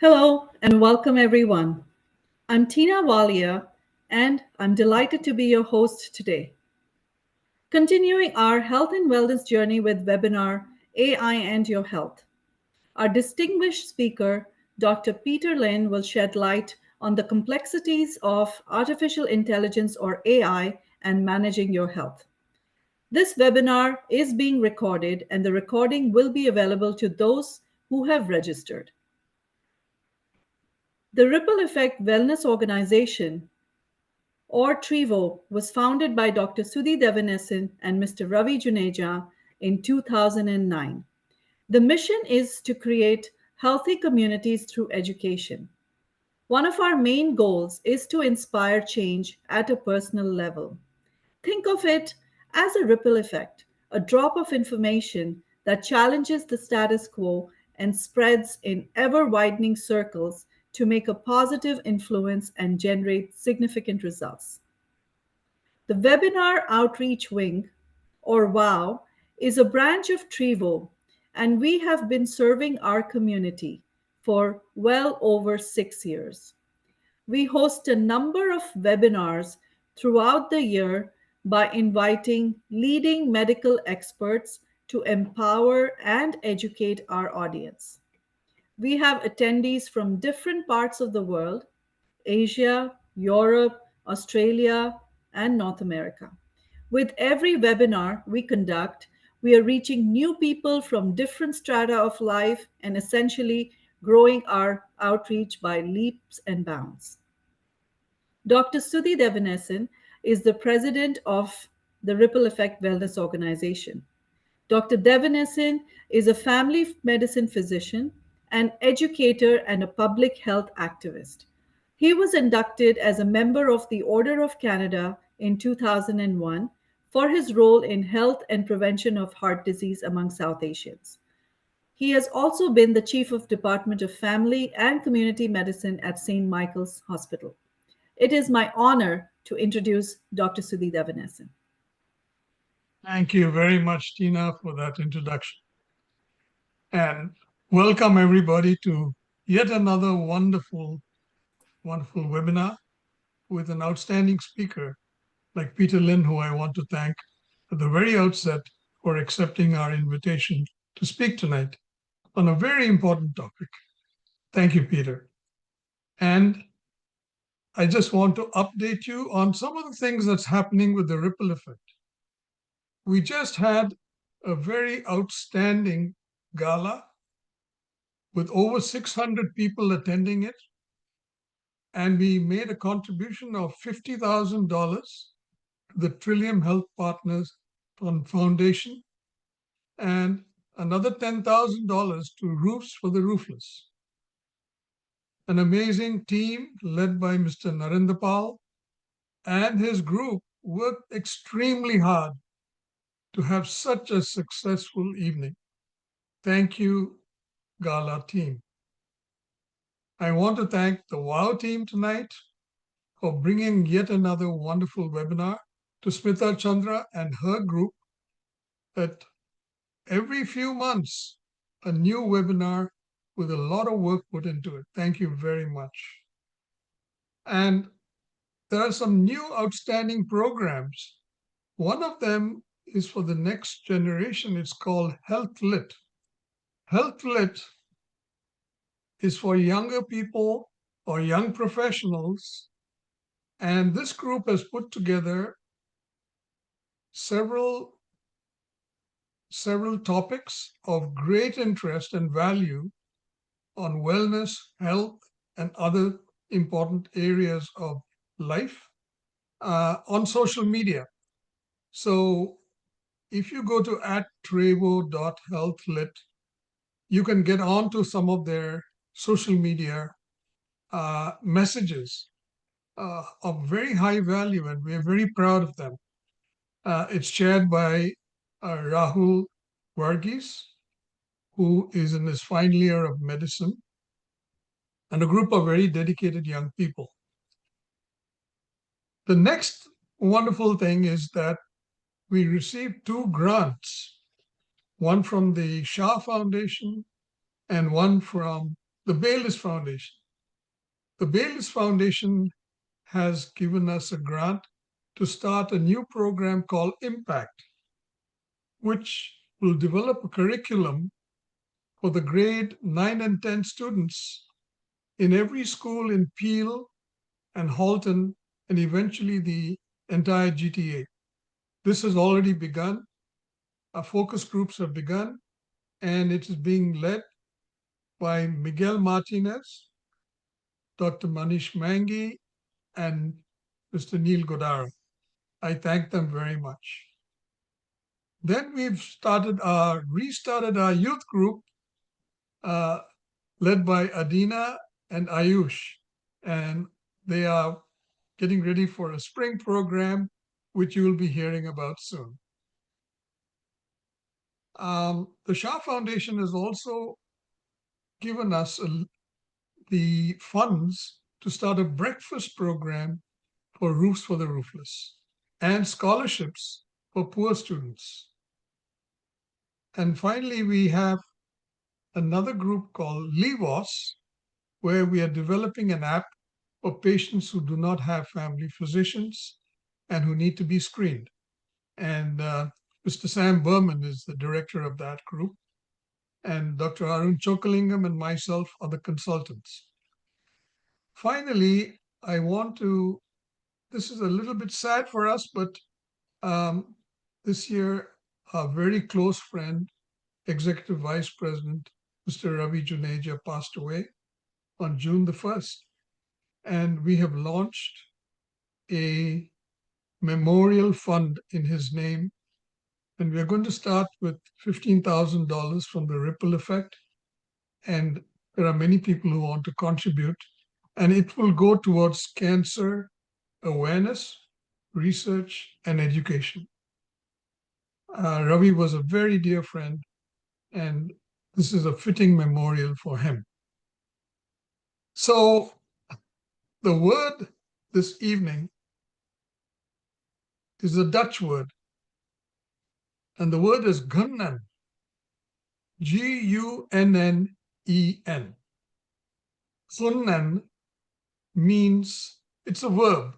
Hello and welcome everyone. I'm Tina Walia and I'm delighted to be your host today. Continuing our health and wellness journey with webinar AI and Your Health. Our distinguished speaker, Dr. Peter Lin, will shed light on the complexities of artificial intelligence or AI and managing your health. This webinar is being recorded and the recording will be available to those who have registered. The Ripple Effect Wellness Organization, or TRIVO, was founded by Dr. Sudhi Devanesan and Mr. Ravi Juneja in 2009. The mission is to create healthy communities through education. One of our main goals is to inspire change at a personal level. Think of it as a ripple effect, a drop of information that challenges the status quo and spreads in ever widening circles to make a positive influence and generate significant results. The Webinar Outreach Wing, or WOW, is a branch of Trivo, and we have been serving our community for well over 6 years. We host a number of webinars throughout the year by inviting leading medical experts to empower and educate our audience. We have attendees from different parts of the world: Asia, Europe, Australia, and North America. With every webinar we conduct, we are reaching new people from different strata of life and essentially growing our outreach by leaps and bounds. Dr. Sudhi Devanesan is the president of the Ripple Effect Wellness Organization. Dr. Devanesan is a family medicine physician, an educator, and a public health activist. He was inducted as a member of the Order of Canada in 2001 for his role in health and prevention of heart disease among South Asians. He has also been the chief of Department of Family and Community Medicine at St. Michael's Hospital. It is my honor to introduce Dr. Sudhi Devanesan. Thank you very much, Tina, for that introduction. And welcome everybody to yet another wonderful webinar with an outstanding speaker like Peter Lin, who I want to thank at the very outset for accepting our invitation to speak tonight on a very important topic. Thank you, Peter. And I just want to update you on some of the things that's happening with the ripple effect. We just had a very outstanding gala with over 600 people attending it. And we made a contribution of $50,000 to the Trillium Health Partners Foundation and another $10,000 to Roofs for the Roofless. An amazing team led by Mr. Narendra and his group worked extremely hard to have such a successful evening. Thank you, Gala team. I want to thank the WOW team tonight for bringing yet another wonderful webinar to Smita Chandra and her group that every few months, a new webinar with a lot of work put into it. Thank you very much. And there are some new outstanding programs. One of them is for the next generation. It's called Health Lit. Health Lit is for younger people or young professionals. And this group has put together several topics of great interest and value on wellness, health, and other important areas of life on social media. So if you go to @trevo.healthlit, you can get onto some of their social media messages of very high value, and we're very proud of them. It's chaired by Rahul Varghese, who is in his final year of medicine, and a group of very dedicated young people. The next wonderful thing is that we received 2 grants, one from the Shah Foundation and one from the Baylis Foundation. The Baylis Foundation has given us a grant to start a new program called Impact, which will develop a curriculum for the grade 9 and 10 students in every school in Peel and Halton, and eventually the entire GTA. This has already begun. Our focus groups have begun, and it is being led by Miguel Martinez, Dr. Manish Mangi, and Mr. Neil Godara. I thank them very much. Then we've restarted our youth group, led by Adina and Ayush, and they are getting ready for a spring program, which you will be hearing about soon. The Shah Foundation has also given us the funds to start a breakfast program for Roofs for the Roofless and scholarships for poor students. And finally, we have another group called Levos, where we are developing an app for patients who do not have family physicians and who need to be screened. And Mr. Sam Berman is the director of that group. And Dr. Arun Chokalingam and myself are the consultants. Finally, this is a little bit sad for us, but this year, our very close friend, Executive Vice President, Mr. Ravi Juneja, passed away on June the 1st. And we have launched a memorial fund in his name. And we're going to start with $15,000 from the ripple effect. And there are many people who want to contribute. And it will go towards cancer awareness, research, and education. Ravi was a very dear friend, and this is a fitting memorial for him. So the word this evening is a Dutch word, and the word is gunnen, Gunnen. Gunnen means, it's a verb,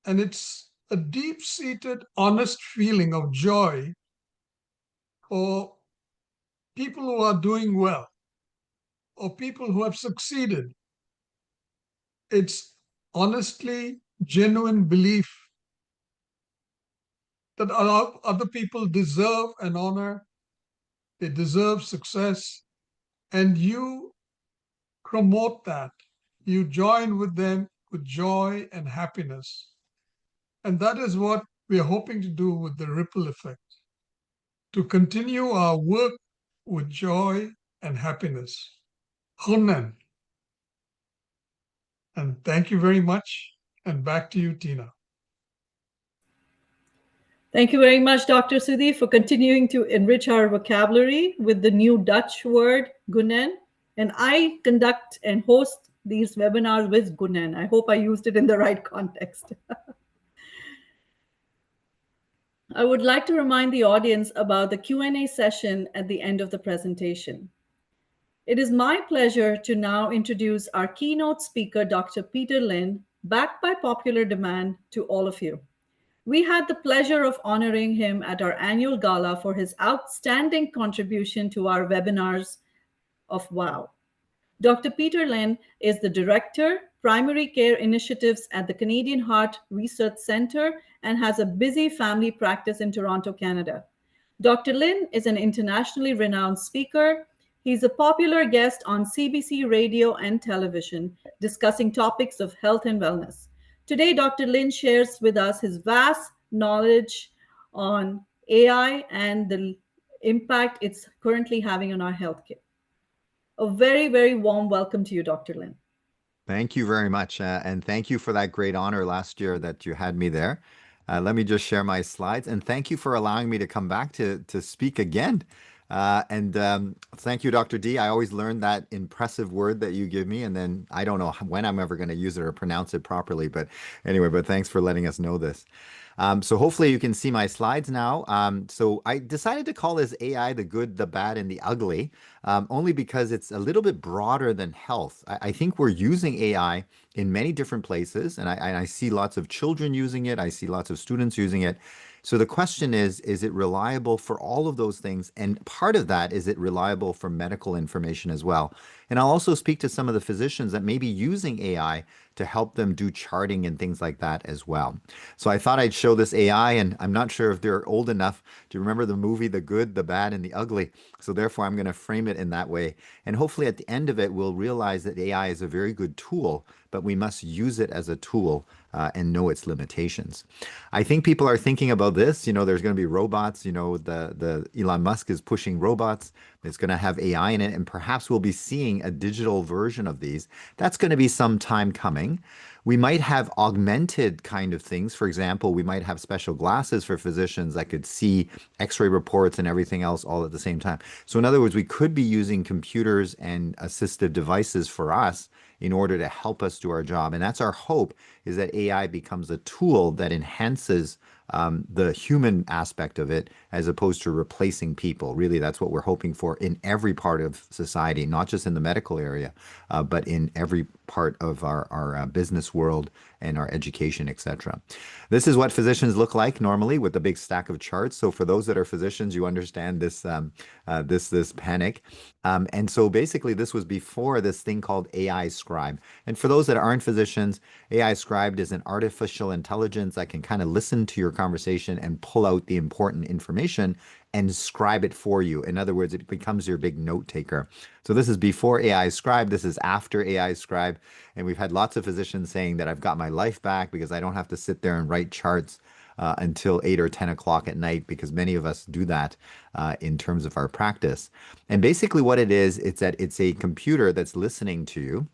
and it's a deep-seated, honest feeling of joy for people who are doing well or people who have succeeded. It's honestly genuine belief that other people deserve an honor, they deserve success, and you promote that. You join with them with joy and happiness. And that is what we are hoping to do with the ripple effect, to continue our work with joy and happiness. Gunnen. And thank you very much. And back to you, Tina. Thank you very much, Dr. Sudhi, for continuing to enrich our vocabulary with the new Dutch word, gunnen. And I conduct and host these webinars with gunnen. I hope I used it in the right context. I would like to remind the audience about the Q&A session at the end of the presentation. It is my pleasure to now introduce our keynote speaker, Dr. Peter Lin, backed by popular demand, to all of you. We had the pleasure of honoring him at our annual gala for his outstanding contribution to our webinars of WOW. Dr. Peter Lin is the Director, Primary Care Initiatives at the Canadian Heart Research Centre and has a busy family practice in Toronto, Canada. Dr. Lin is an internationally renowned speaker. He's a popular guest on CBC radio and television, discussing topics of health and wellness. Today, Dr. Lin shares with us his vast knowledge on AI and the impact it's currently having on our healthcare. A very, very warm welcome to you, Dr. Lin. Thank you very much. And thank you for that great honor last year that you had me there. Let me just share my slides. And thank you for allowing me to come back to speak again. Thank you, Dr. D. I always learn that impressive word that you give me, and then I don't know when I'm ever going to use it or pronounce it properly. But anyway, thanks for letting us know this. So hopefully you can see my slides now. So I decided to call this AI the good, the bad, and the ugly, only because it's a little bit broader than health. I think we're using AI in many different places, and I see lots of children using it. I see lots of students using it. So the question is it reliable for all of those things? And part of that, is it reliable for medical information as well? And I'll also speak to some of the physicians that may be using AI to help them do charting and things like that as well. So I thought I'd show this AI, and I'm not sure if they're old enough to remember the movie The Good, the Bad, and the Ugly. So therefore, I'm going to frame it in that way. And hopefully at the end of it, we'll realize that AI is a very good tool, but we must use it as a tool and know its limitations. I think people are thinking about this. There's going to be robots. The Elon Musk is pushing robots. It's going to have AI in it, and perhaps we'll be seeing a digital version of these. That's going to be some time coming. We might have augmented kind of things. For example, we might have special glasses for physicians that could see X-ray reports and everything else all at the same time. So in other words, we could be using computers and assistive devices for us in order to help us do our job. And that's our hope, is that AI becomes a tool that enhances the human aspect of it as opposed to replacing people. Really, that's what we're hoping for in every part of society, not just in the medical area, but in every part of our business world and our education, etc. This is what physicians look like normally, with a big stack of charts. So for those that are physicians, you understand this panic. And so basically, this was before this thing called AI Scribe. And for those that aren't physicians, AI Scribed is an artificial intelligence that can kind of listen to your conversation and pull out the important information and scribe it for you. In other words, it becomes your big note taker. So this is before AI Scribe. This is after AI Scribe. And we've had lots of physicians saying that I've got my life back because I don't have to sit there and write charts until 8 or 10 o'clock at night, because many of us do that in terms of our practice. And basically what it is, it's that it's a computer that's listening to you.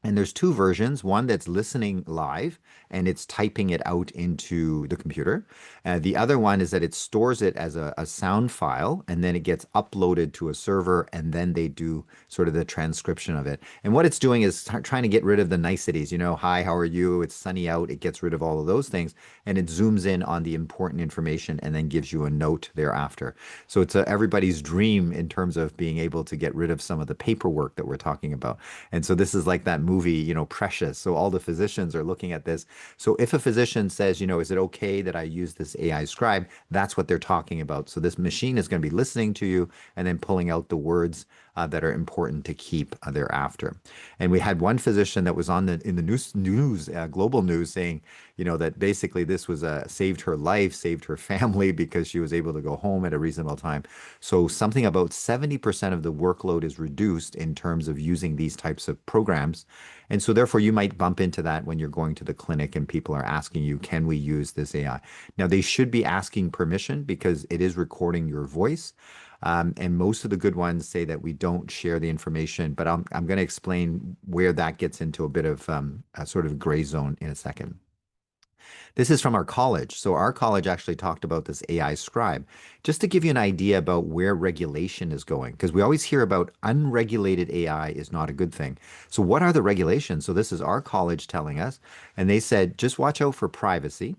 And there's two versions, one that's listening live and it's typing it out into the computer. The other one is that it stores it as a sound file, and then it gets uploaded to a server, and then they do sort of the transcription of it. And what it's doing is trying to get rid of the niceties, hi, how are you? It's sunny out. It gets rid of all of those things, and it zooms in on the important information and then gives you a note thereafter. So it's everybody's dream in terms of being able to get rid of some of the paperwork that we're talking about. And so this is like that movie, Precious. So all the physicians are looking at this. So if a physician says, is it okay that I use this AI Scribe? That's what they're talking about. So this machine is going to be listening to you and then pulling out the words that are important to keep thereafter. And we had one physician that was in the news, global news, saying, that basically this was saved her life, saved her family, because she was able to go home at a reasonable time. So something about 70% of the workload is reduced in terms of using these types of programs. And so therefore you might bump into that when you're going to the clinic and people are asking you, can we use this AI? Now they should be asking permission because it is recording your voice. And most of the good ones say that we don't share the information, but I'm going to explain where that gets into a bit of a sort of gray zone in a second. This is from our college. So our college actually talked about this AI Scribe, just to give you an idea about where regulation is going, because we always hear about unregulated AI is not a good thing. So what are the regulations? So this is our college telling us, and they said, just watch out for privacy.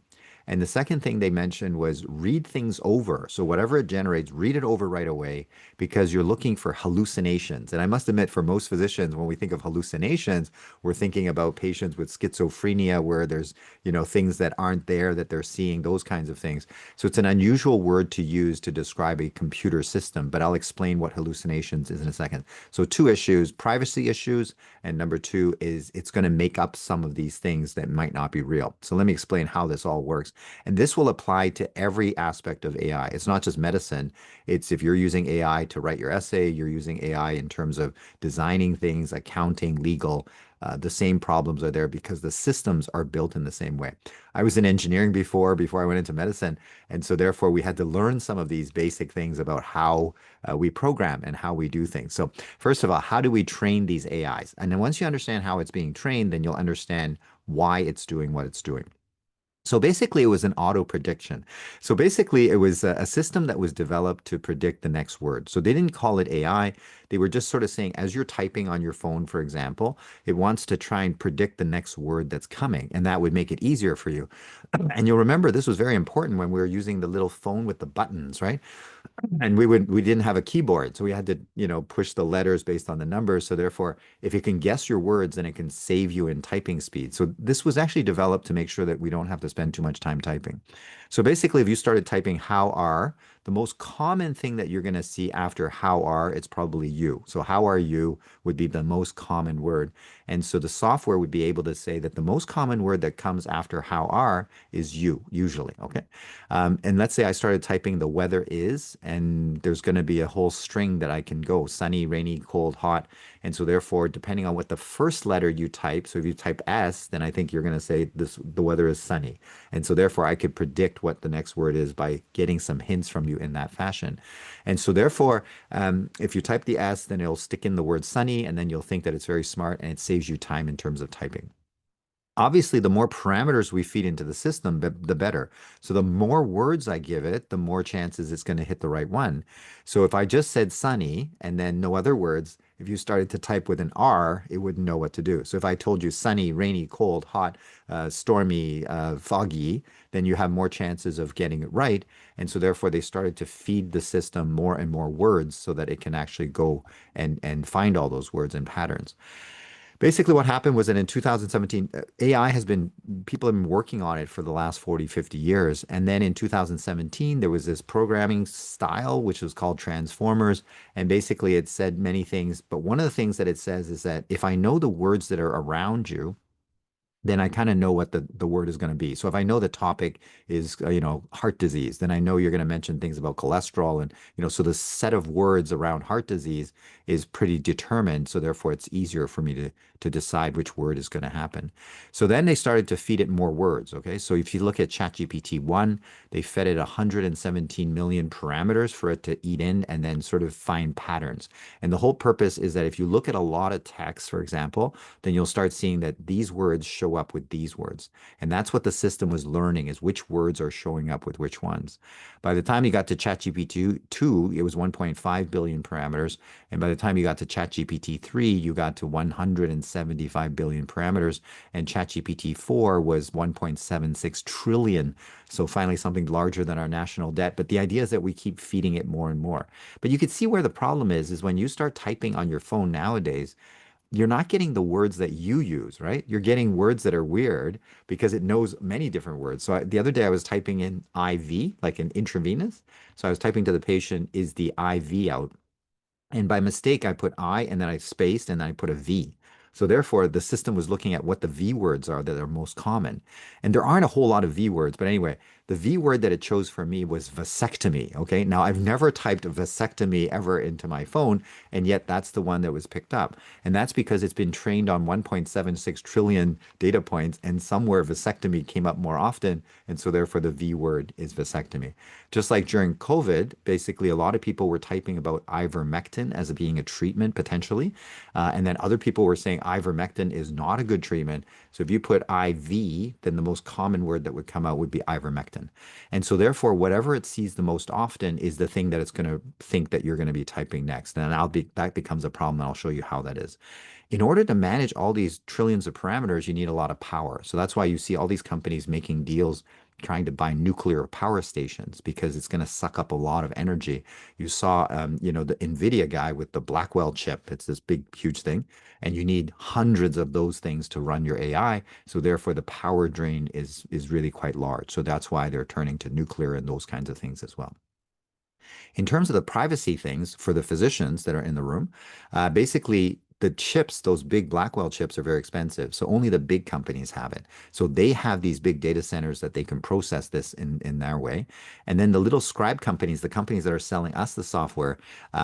And the second thing they mentioned was read things over. So whatever it generates, read it over right away, because you're looking for hallucinations. And I must admit, for most physicians, when we think of hallucinations, we're thinking about patients with schizophrenia where there's, things that aren't there that they're seeing, those kinds of things. So it's an unusual word to use to describe a computer system, but I'll explain what hallucinations is in a second. So two issues, privacy issues, and number two is it's going to make up some of these things that might not be real. So let me explain how this all works. And this will apply to every aspect of AI. It's not just medicine. It's if you're using AI to write your essay, you're using AI in terms of designing things, accounting, legal. The same problems are there because the systems are built in the same way. I was in engineering before I went into medicine. And so therefore we had to learn some of these basic things about how we program and how we do things. So first of all, how do we train these AIs? And then once you understand how it's being trained, then you'll understand why it's doing what it's doing. So basically, it was an auto prediction. So basically, it was a system that was developed to predict the next word. So they didn't call it AI. They were just sort of saying, as you're typing on your phone, for example, it wants to try and predict the next word that's coming, and that would make it easier for you. And you'll remember this was very important when we were using the little phone with the buttons, right? And we didn't have a keyboard, so we had to, push the letters based on the numbers. So therefore, if it can guess your words, then it can save you in typing speed. So this was actually developed to make sure that we don't have to spend too much time typing. So basically, if you started typing how are, the most common thing that you're going to see after how are, it's probably you. So how are you would be the most common word. And so the software would be able to say that the most common word that comes after how are is you, usually. Okay. And let's say I started typing the weather is, and there's going to be a whole string that I can go sunny, rainy, cold, hot. And so therefore, depending on what the first letter you type, so if you type S, then I think you're going to say the weather is sunny. And so therefore, I could predict what the next word is by getting some hints from you in that fashion. And so therefore, if you type the S, then it'll stick in the word sunny, and then you'll think that it's very smart, and it saves you time in terms of typing. Obviously, the more parameters we feed into the system, the better. So the more words I give it, the more chances it's going to hit the right one. So if I just said sunny and then no other words, if you started to type with an R, it wouldn't know what to do. So if I told you sunny, rainy, cold, hot, stormy, foggy, then you have more chances of getting it right. And so therefore they started to feed the system more and more words so that it can actually go and find all those words and patterns. Basically, what happened was that in 2017, AI has been, people have been working on it for the last 40, 50 years. And then in 2017, there was this programming style, which was called transformers. And basically, it said many things. But one of the things that it says is that if I know the words that are around you, then I kind of know what the word is going to be. So if I know the topic is, heart disease, then I know you're going to mention things about cholesterol. And, so the set of words around heart disease is pretty determined. So therefore, it's easier for me to decide which word is going to happen. So then they started to feed it more words. Okay. So if you look at ChatGPT 1, they fed it 117 million parameters for it to eat in and then sort of find patterns. And the whole purpose is that if you look at a lot of text, for example, then you'll start seeing that these words show up with these words. And that's what the system was learning, is which words are showing up with which ones. By the time you got to ChatGPT 2, it was 1.5 billion parameters. And by the time you got to ChatGPT 3, you got to 175 billion parameters. And ChatGPT 4 was 1.76 trillion. So finally, something larger than our national debt. But the idea is that we keep feeding it more and more. But you can see where the problem is when you start typing on your phone nowadays, you're not getting the words that you use, right? You're getting words that are weird because it knows many different words. So the other day I was typing in IV, like an intravenous. So I was typing to the patient, is the IV out? And by mistake, I put I and then I spaced and then I put a V. So therefore, the system was looking at what the V words are that are most common. And there aren't a whole lot of V words, but anyway, the V word that it chose for me was vasectomy. Okay. Now, I've never typed vasectomy ever into my phone, and yet that's the one that was picked up. And that's because it's been trained on 1.76 trillion data points, and somewhere vasectomy came up more often. And so therefore, the V word is vasectomy. Just like during COVID, basically, a lot of people were typing about ivermectin as being a treatment potentially. And then other people were saying ivermectin is not a good treatment. So if you put IV, then the most common word that would come out would be ivermectin. And so therefore, whatever it sees the most often is the thing that it's going to think that you're going to be typing next. And that becomes a problem, and I'll show you how that is. In order to manage all these trillions of parameters, you need a lot of power. So that's why you see all these companies making deals trying to buy nuclear power stations, because it's going to suck up a lot of energy. You saw, the NVIDIA guy with the Blackwell chip. It's this big, huge thing, and you need hundreds of those things to run your AI. So therefore, the power drain is really quite large. So that's why they're turning to nuclear and those kinds of things as well. In terms of the privacy things for the physicians that are in the room, basically the chips, those big Blackwell chips, are very expensive. So only the big companies have it. So they have these big data centers that they can process this in their way. And then the little scribe companies, the companies that are selling us the software,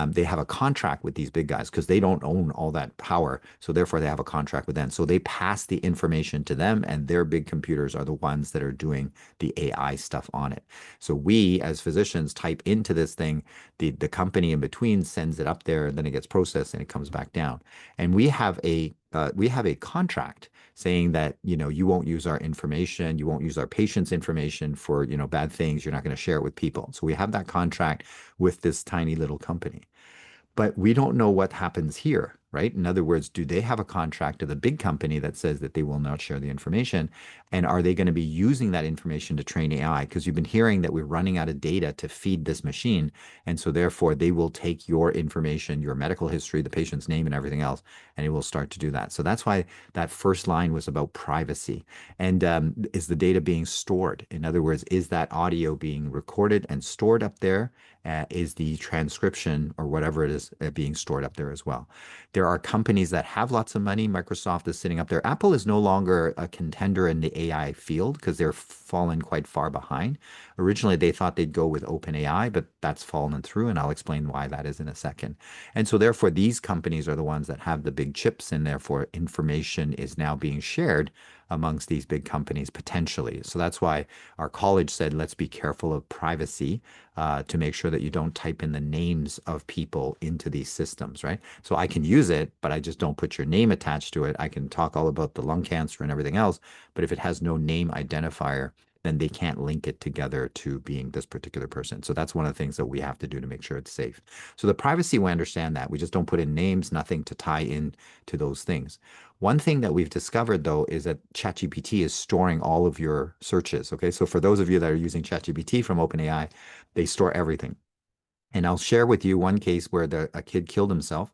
they have a contract with these big guys because they don't own all that power. So therefore, they have a contract with them. So they pass the information to them, and their big computers are the ones that are doing the AI stuff on it. So we, as physicians, type into this thing, the company in between sends it up there, and then it gets processed and it comes back down. And we have a contract saying that, you won't use our information, you won't use our patient's information for, bad things. You're not going to share it with people. So we have that contract with this tiny little company. But we don't know what happens here, right? In other words, do they have a contract with a big company that says that they will not share the information? And are they going to be using that information to train AI? Because you've been hearing that we're running out of data to feed this machine. And so therefore they will take your information, your medical history, the patient's name and everything else, and it will start to do that. So that's why that first line was about privacy. And is the data being stored? In other words, is that audio being recorded and stored up there? Is the transcription or whatever it is being stored up there as well? There are companies that have lots of money. Microsoft is sitting up there. Apple is no longer a contender in the AI field because they're fallen quite far behind. Originally, they thought they'd go with OpenAI, but that's fallen through, and I'll explain why that is in a second. And so, therefore, these companies are the ones that have the big chips, and therefore, information is now being shared amongst these big companies potentially. So that's why our college said, let's be careful of privacy to make sure that you don't type in the names of people into these systems, right? So I can use it, but I just don't put your name attached to it. I can talk all about the lung cancer and everything else, but if it has no name identifier, then they can't link it together to being this particular person. So that's one of the things that we have to do to make sure it's safe. So the privacy, we understand that. We just don't put in names, nothing to tie in to those things. One thing that we've discovered, though, is that ChatGPT is storing all of your searches. Okay, so for those of you that are using ChatGPT from OpenAI, they store everything. And I'll share with you one case where a kid killed himself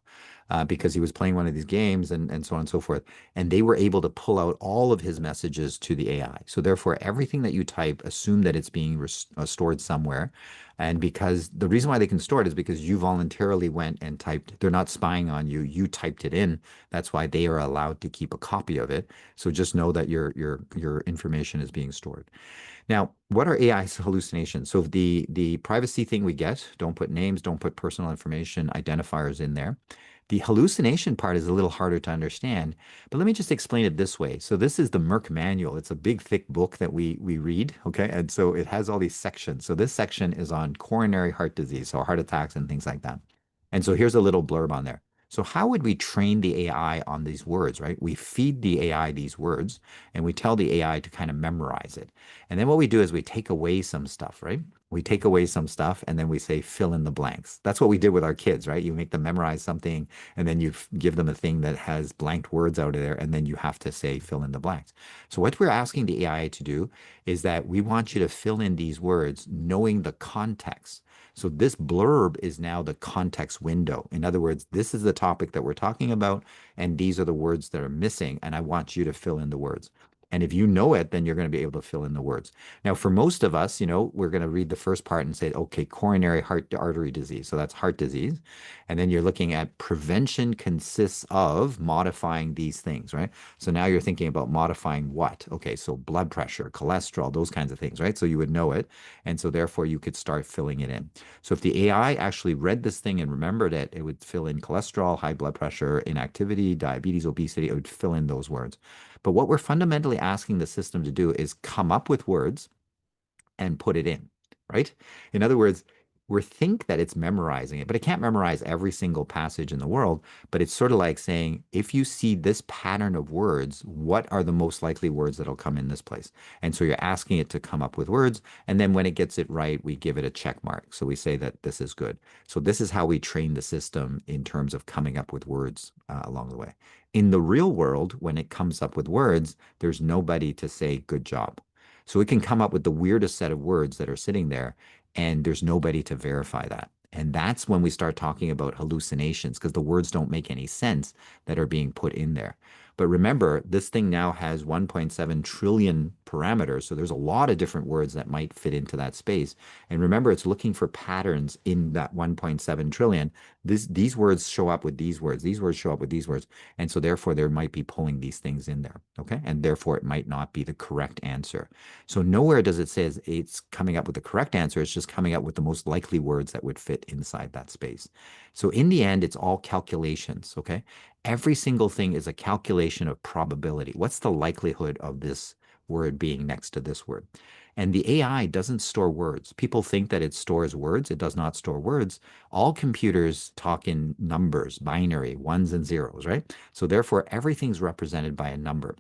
because he was playing one of these games and so on and so forth. And they were able to pull out all of his messages to the AI. So therefore, everything that you type, assume that it's being stored somewhere. And because the reason why they can store it is because you voluntarily went and typed, they're not spying on you, you typed it in. That's why they are allowed to keep a copy of it. So just know that your information is being stored. Now, what are AI hallucinations? So the privacy thing we get, don't put names, don't put personal information identifiers in there. The hallucination part is a little harder to understand, but let me just explain it this way. So this is the Merck manual. It's a big, thick book that we read, okay? And so it has all these sections. So this section is on coronary heart disease, so heart attacks and things like that. And so here's a little blurb on there. So how would we train the AI on these words, right? We feed the AI these words and we tell the AI to kind of memorize it. And then what we do is we take away some stuff, right? We take away some stuff and then we say fill in the blanks. That's what we did with our kids, right? You make them memorize something and then you give them a thing that has blanked words out of there and then you have to say fill in the blanks. So what we're asking the AI to do is that we want you to fill in these words knowing the context. So this blurb is now the context window. In other words, this is the topic that we're talking about, and these are the words that are missing, and I want you to fill in the words. And if you know it, then you're going to be able to fill in the words. Now, for most of us, we're going to read the first part and say, okay, coronary heart artery disease. So that's heart disease. And then you're looking at prevention consists of modifying these things, right? So now you're thinking about modifying what? Okay, so blood pressure, cholesterol, those kinds of things, right? So you would know it. And so therefore you could start filling it in. So if the AI actually read this thing and remembered it, it would fill in cholesterol, high blood pressure, inactivity, diabetes, obesity. It would fill in those words. But what we're fundamentally asking the system to do is come up with words and put it in, right? In other words, we think that it's memorizing it, but it can't memorize every single passage in the world. But it's sort of like saying, if you see this pattern of words, what are the most likely words that'll come in this place? And so you're asking it to come up with words. And then when it gets it right, we give it a check mark. So we say that this is good. So this is how we train the system in terms of coming up with words along the way. In the real world, when it comes up with words, there's nobody to say good job. So it can come up with the weirdest set of words that are sitting there, and there's nobody to verify that. And that's when we start talking about hallucinations because the words don't make any sense that are being put in there. But remember, this thing now has 1.7 trillion parameters. So there's a lot of different words that might fit into that space. And remember, it's looking for patterns in that 1.7 trillion. These words show up with these words. These words show up with these words. And so therefore, there might be pulling these things in there. Okay. And therefore, it might not be the correct answer. So nowhere does it say it's coming up with the correct answer. It's just coming up with the most likely words that would fit inside that space. So in the end, it's all calculations. Okay. Every single thing is a calculation of probability. What's the likelihood of this word being next to this word? And the AI doesn't store words. People think that it stores words. It does not store words. All computers talk in numbers, binary, ones and zeros, right? So therefore, everything's represented by a number.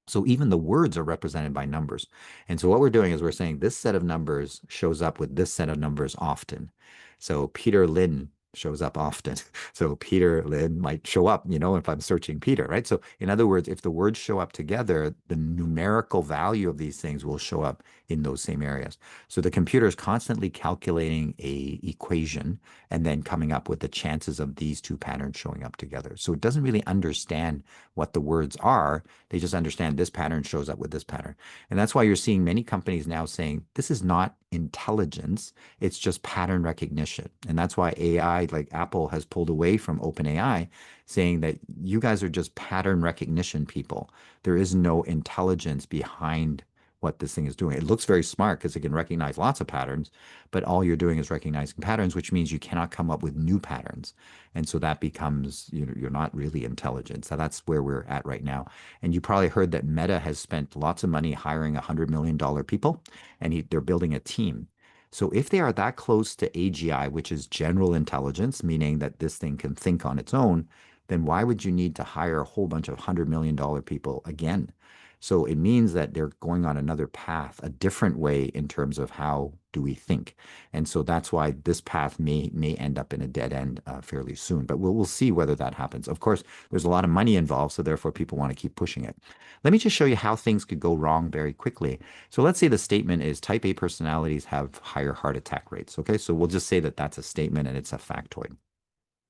So even the words are represented by numbers. And so what we're doing is we're saying this set of numbers shows up with this set of numbers often. So Peter Lin shows up often. So Peter Lin might show up, if I'm searching Peter, right? So in other words, if the words show up together, the numerical value of these things will show up in those same areas. So the computer is constantly calculating a equation and then coming up with the chances of these two patterns showing up together. So it doesn't really understand what the words are. They just understand this pattern shows up with this pattern. And that's why you're seeing many companies now saying this is not intelligence, it's just pattern recognition. And that's why AI, like Apple, has pulled away from OpenAI, saying that you guys are just pattern recognition people. There is no intelligence behind what this thing is doing. It looks very smart because it can recognize lots of patterns, but all you're doing is recognizing patterns, which means you cannot come up with new patterns. And so that becomes, you're not really intelligent. So that's where we're at right now. And you probably heard that Meta has spent lots of money hiring $100 million people, and they're building a team. So if they are that close to AGI, which is general intelligence, meaning that this thing can think on its own, then why would you need to hire a whole bunch of $100 million people again? So it means that they're going on another path, a different way in terms of how do we think. And so that's why this path may end up in a dead end fairly soon. But we'll see whether that happens. Of course, there's a lot of money involved, so therefore people want to keep pushing it. Let me just show you how things could go wrong very quickly. So let's say the statement is type A personalities have higher heart attack rates. Okay, so we'll just say that that's a statement and it's a factoid.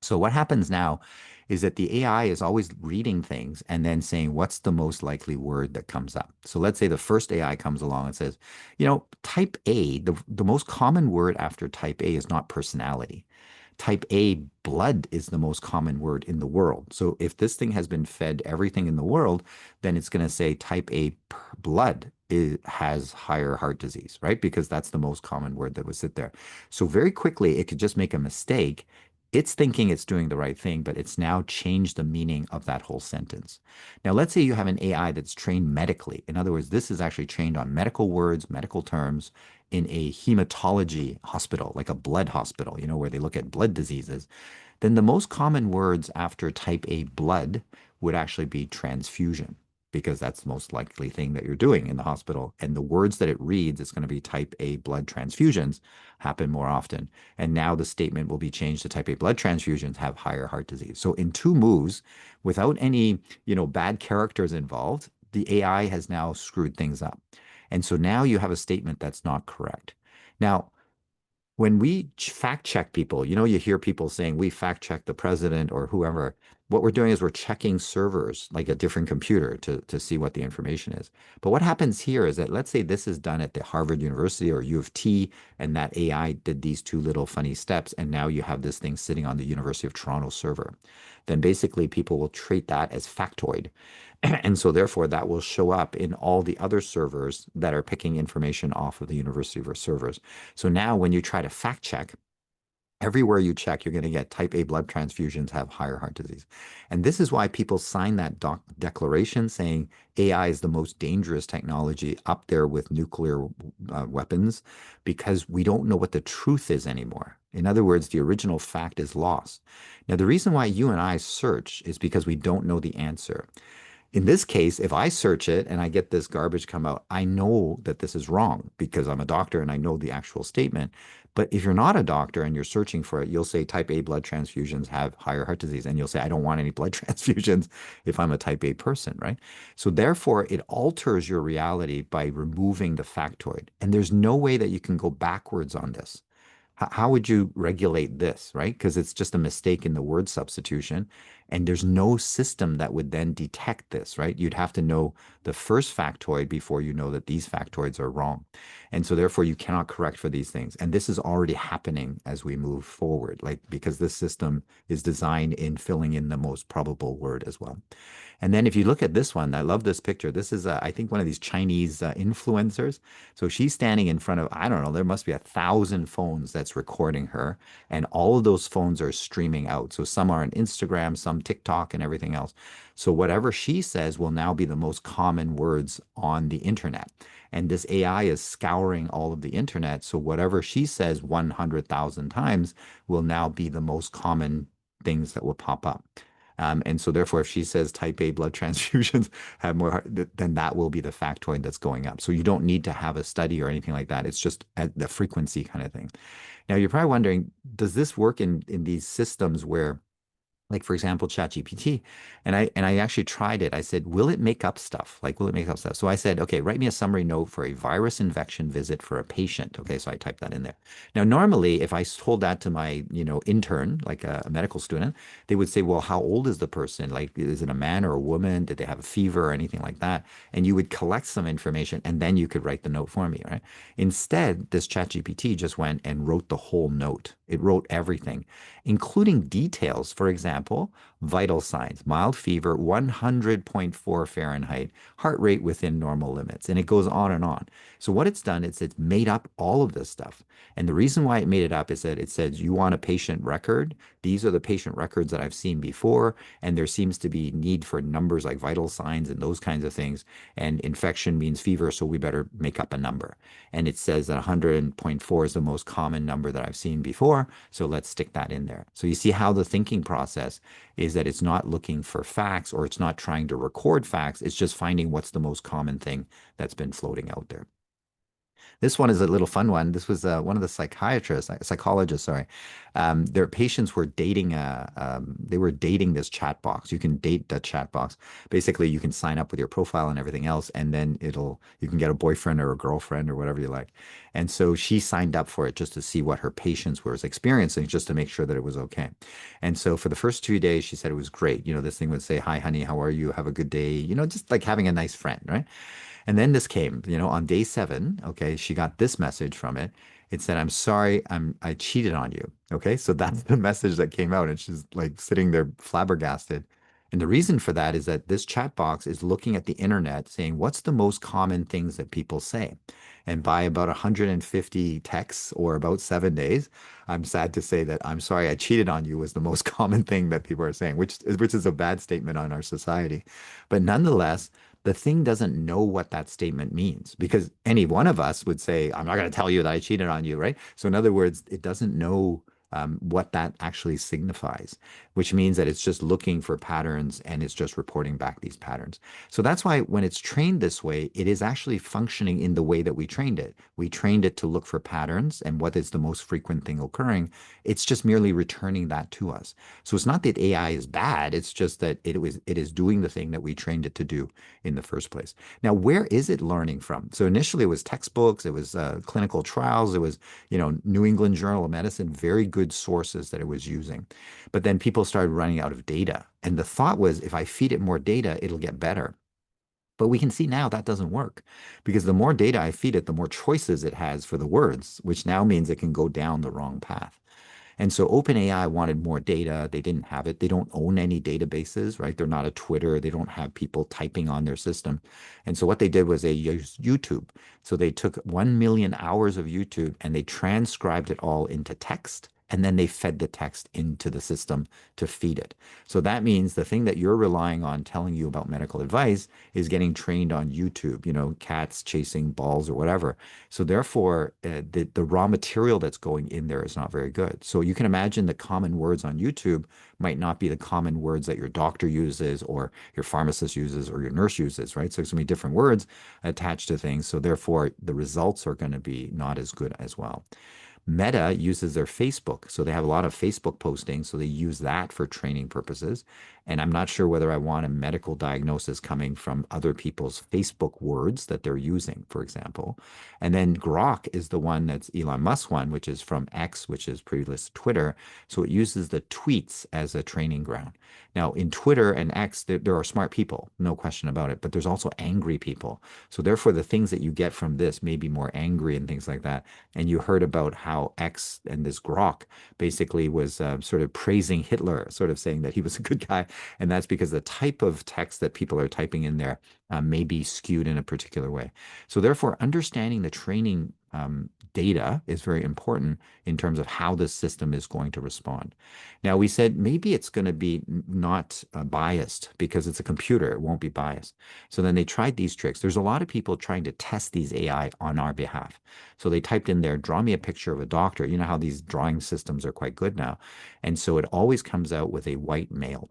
So what happens now is that the AI is always reading things and then saying, what's the most likely word that comes up? So let's say the first AI comes along and says, type A, the most common word after type A is not personality. Type A, blood, is the most common word in the world. So if this thing has been fed everything in the world, then it's going to say type A blood has higher heart disease, right? Because that's the most common word that would sit there. So very quickly, it could just make a mistake. It's thinking it's doing the right thing, but it's now changed the meaning of that whole sentence. Now, let's say you have an AI that's trained medically. In other words, this is actually trained on medical words, medical terms in a hematology hospital, like a blood hospital, where they look at blood diseases. Then the most common words after type A blood would actually be transfusion, because that's the most likely thing that you're doing in the hospital. And the words that it reads, it's going to be type A blood transfusions happen more often. And now the statement will be changed to type A blood transfusions have higher heart disease. So in two moves, without any, bad characters involved, the AI has now screwed things up. And so now you have a statement that's not correct. Now, when we fact check people, you hear people saying we fact check the president or whoever. What we're doing is we're checking servers, like a different computer, to see what the information is. But what happens here is that, let's say this is done at the Harvard University or U of T, and that AI did these two little funny steps, and now you have this thing sitting on the University of Toronto server. Then basically people will treat that as factoid. And so therefore that will show up in all the other servers that are picking information off of the university servers. So now when you try to fact check, everywhere you check, you're going to get type A blood transfusions have higher heart disease. And this is why people sign that declaration saying AI is the most dangerous technology, up there with nuclear weapons, because we don't know what the truth is anymore. In other words, the original fact is lost. Now, the reason why you and I search is because we don't know the answer. In this case, if I search it and I get this garbage come out, I know that this is wrong because I'm a doctor and I know the actual statement. But if you're not a doctor and you're searching for it, you'll say type A blood transfusions have higher heart disease. And you'll say, I don't want any blood transfusions if I'm a type A person, right? So therefore, it alters your reality by removing the factoid. And there's no way that you can go backwards on this. How would you regulate this, right? Because it's just a mistake in the word substitution. And there's no system that would then detect this, right? You'd have to know the first factoid before you know that these factoids are wrong. And so therefore you cannot correct for these things. And this is already happening as we move forward, like because this system is designed in filling in the most probable word as well. And then if you look at this one, I love this picture. This is, I think, one of these Chinese influencers. So she's standing in front of, I don't know, there must be 1,000 phones that's recording her. And all of those phones are streaming out. So some are on Instagram, some TikTok, and everything else. So whatever she says will now be the most common words on the internet. And this AI is scouring all of the internet. So whatever she says 100,000 times will now be the most common things that will pop up. And so therefore, if she says type A blood transfusions have more heart, then that will be the factoid that's going up. So you don't need to have a study or anything like that. It's just at the frequency kind of thing. Now you're probably wondering, does this work in these systems where, like for example, ChatGPT, and I actually tried it. I said, will it make up stuff? Like, will it make up stuff? So I said, okay, write me a summary note for a virus infection visit for a patient. Okay, so I typed that in there. Now, normally, if I told that to my, intern, like a medical student, they would say, well, how old is the person? Like, is it a man or a woman? Did they have a fever or anything like that? And you would collect some information, and then you could write the note for me, right? Instead, this ChatGPT just went and wrote the whole note. It wrote everything, including details. For example, vital signs, mild fever, 100.4 Fahrenheit, heart rate within normal limits. And it goes on and on. So what it's done is it's made up all of this stuff. And the reason why it made it up is that it says, you want a patient record? These are the patient records that I've seen before. And there seems to be need for numbers like vital signs and those kinds of things. And infection means fever, so we better make up a number. And it says that 100.4 is the most common number that I've seen before. So let's stick that in there. So you see how the thinking process is that it's not looking for facts, or it's not trying to record facts. It's just finding what's the most common thing that's been floating out there. This one is a little fun one. This was one of the psychologists, sorry. Their patients were dating they were dating this chat box. You can date the chat box. Basically, you can sign up with your profile and everything else, and then you can get a boyfriend or a girlfriend or whatever you like. And so she signed up for it just to see what her patients was experiencing, just to make sure that it was okay. And so for the first 2 days, she said it was great. This thing would say, "Hi, honey, how are you? Have a good day." Just like having a nice friend, right? And then this came, on day 7, okay, she got this message from it. It said, "I'm sorry, I cheated on you." Okay, so that's the message that came out, and she's like sitting there flabbergasted. And the reason for that is that this chat box is looking at the internet saying, what's the most common things that people say? And by about 150 texts or about 7 days, I'm sad to say that "I'm sorry, I cheated on you" was the most common thing that people are saying, which is a bad statement on our society. But nonetheless, the thing doesn't know what that statement means, because any one of us would say, "I'm not going to tell you that I cheated on you," right? So in other words, it doesn't know what that actually signifies, which means that it's just looking for patterns and it's just reporting back these patterns. So that's why when it's trained this way, it is actually functioning in the way that we trained it. We trained it to look for patterns and what is the most frequent thing occurring. It's just merely returning that to us. So it's not that AI is bad, it's just that it is doing the thing that we trained it to do in the first place. Now, where is it learning from? So initially it was textbooks, it was clinical trials, it was, New England Journal of Medicine, very good sources that it was using. But then people started running out of data. And the thought was, if I feed it more data, it'll get better. But we can see now that doesn't work, because the more data I feed it, the more choices it has for the words, which now means it can go down the wrong path. And so OpenAI wanted more data. They didn't have it. They don't own any databases, right? They're not a Twitter. They don't have people typing on their system. And so what they did was they used YouTube. So they took 1 million hours of YouTube and they transcribed it all into text. And then they fed the text into the system to feed it. So that means the thing that you're relying on telling you about medical advice is getting trained on YouTube, cats chasing balls or whatever. So therefore, the raw material that's going in there is not very good. So you can imagine the common words on YouTube might not be the common words that your doctor uses or your pharmacist uses or your nurse uses, right? So there's going to be different words attached to things. So therefore, the results are going to be not as good as well. Meta uses their Facebook. So they have a lot of Facebook postings. So they use that for training purposes. And I'm not sure whether I want a medical diagnosis coming from other people's Facebook words that they're using, for example. And then Grok is the one that's Elon Musk one, which is from X, which is previously Twitter. So it uses the tweets as a training ground. Now, in Twitter and X, there are smart people, no question about it, but there's also angry people. So therefore, the things that you get from this may be more angry and things like that. And you heard about how X and this Grok basically was sort of praising Hitler, sort of saying that he was a good guy. And that's because the type of text that people are typing in there may be skewed in a particular way. So therefore, understanding the training data is very important in terms of how the system is going to respond. Now, we said maybe it's going to be not biased because it's a computer. It won't be biased. So then they tried these tricks. There's a lot of people trying to test these AI on our behalf. So they typed in there, "draw me a picture of a doctor." You know how these drawing systems are quite good now. And so it always comes out with a white male.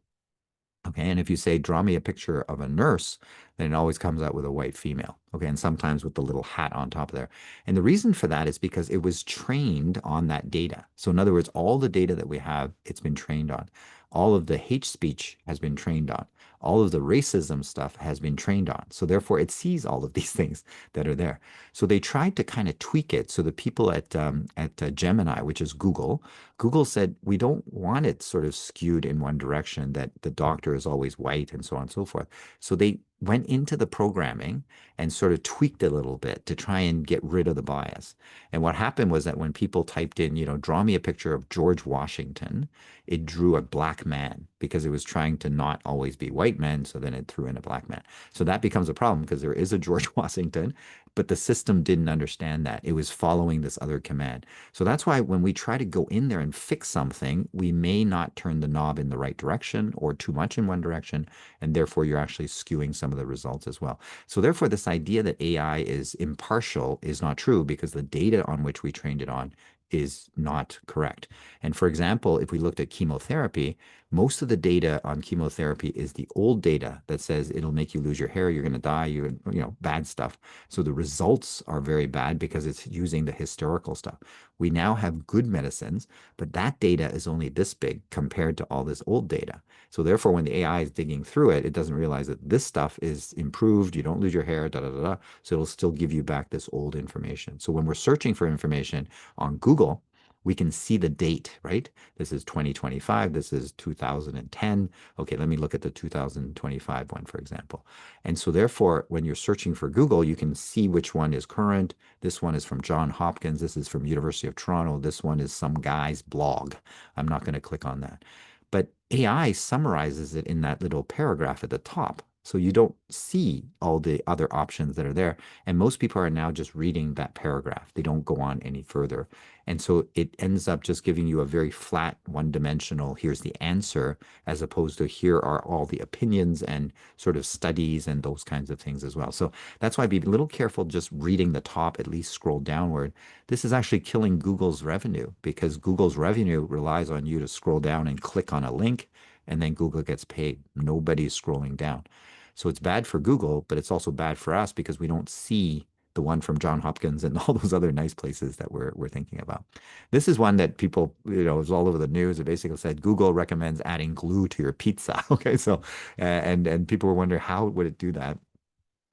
Okay, and if you say, draw me a picture of a nurse, then it always comes out with a white female. Okay, and sometimes with the little hat on top of there. And the reason for that is because it was trained on that data. So, in other words, all the data that we have, it's been trained on. All of the hate speech has been trained on. All of the racism stuff has been trained on. So, therefore, it sees all of these things that are there. So, they tried to kind of tweak it. So, the people at Gemini, which is Google, Google said, we don't want it sort of skewed in one direction, that the doctor is always white and so on and so forth. So they went into the programming and sort of tweaked it a little bit to try and get rid of the bias. And what happened was that when people typed in, draw me a picture of George Washington, it drew a black man because it was trying to not always be white men. So then it threw in a black man. So that becomes a problem because there is a George Washington, but the system didn't understand that. It was following this other command. So that's why when we try to go in there and fix something, we may not turn the knob in the right direction or too much in one direction, and therefore you're actually skewing some of the results as well. So therefore, this idea that AI is impartial is not true because the data on which we trained it on is not correct. And for example, if we looked at chemotherapy, most of the data on chemotherapy is the old data that says it'll make you lose your hair, you're going to die, bad stuff. So the results are very bad because it's using the historical stuff. We now have good medicines, but that data is only this big compared to all this old data. So therefore, when the AI is digging through it, it doesn't realize that this stuff is improved. You don't lose your hair, da da da da. So it'll still give you back this old information. So when we're searching for information on Google, we can see the date, right? This is 2025. This is 2010. Okay, let me look at the 2025 one, for example. And so therefore, when you're searching for Google, you can see which one is current. This one is from John Hopkins. This is from University of Toronto. This one is some guy's blog. I'm not going to click on that. But AI summarizes it in that little paragraph at the top. So you don't see all the other options that are there. And most people are now just reading that paragraph. They don't go on any further. And so it ends up just giving you a very flat, one-dimensional, here's the answer, as opposed to here are all the opinions and sort of studies and those kinds of things as well. So that's why be a little careful just reading the top, at least scroll downward. This is actually killing Google's revenue because Google's revenue relies on you to scroll down and click on a link, and then Google gets paid. Nobody's scrolling down. So it's bad for Google, but it's also bad for us because we don't see the one from John Hopkins and all those other nice places that we're thinking about. This is one that people, is all over the news. It basically said Google recommends adding glue to your pizza. Okay, so and people were wondering how would it do that?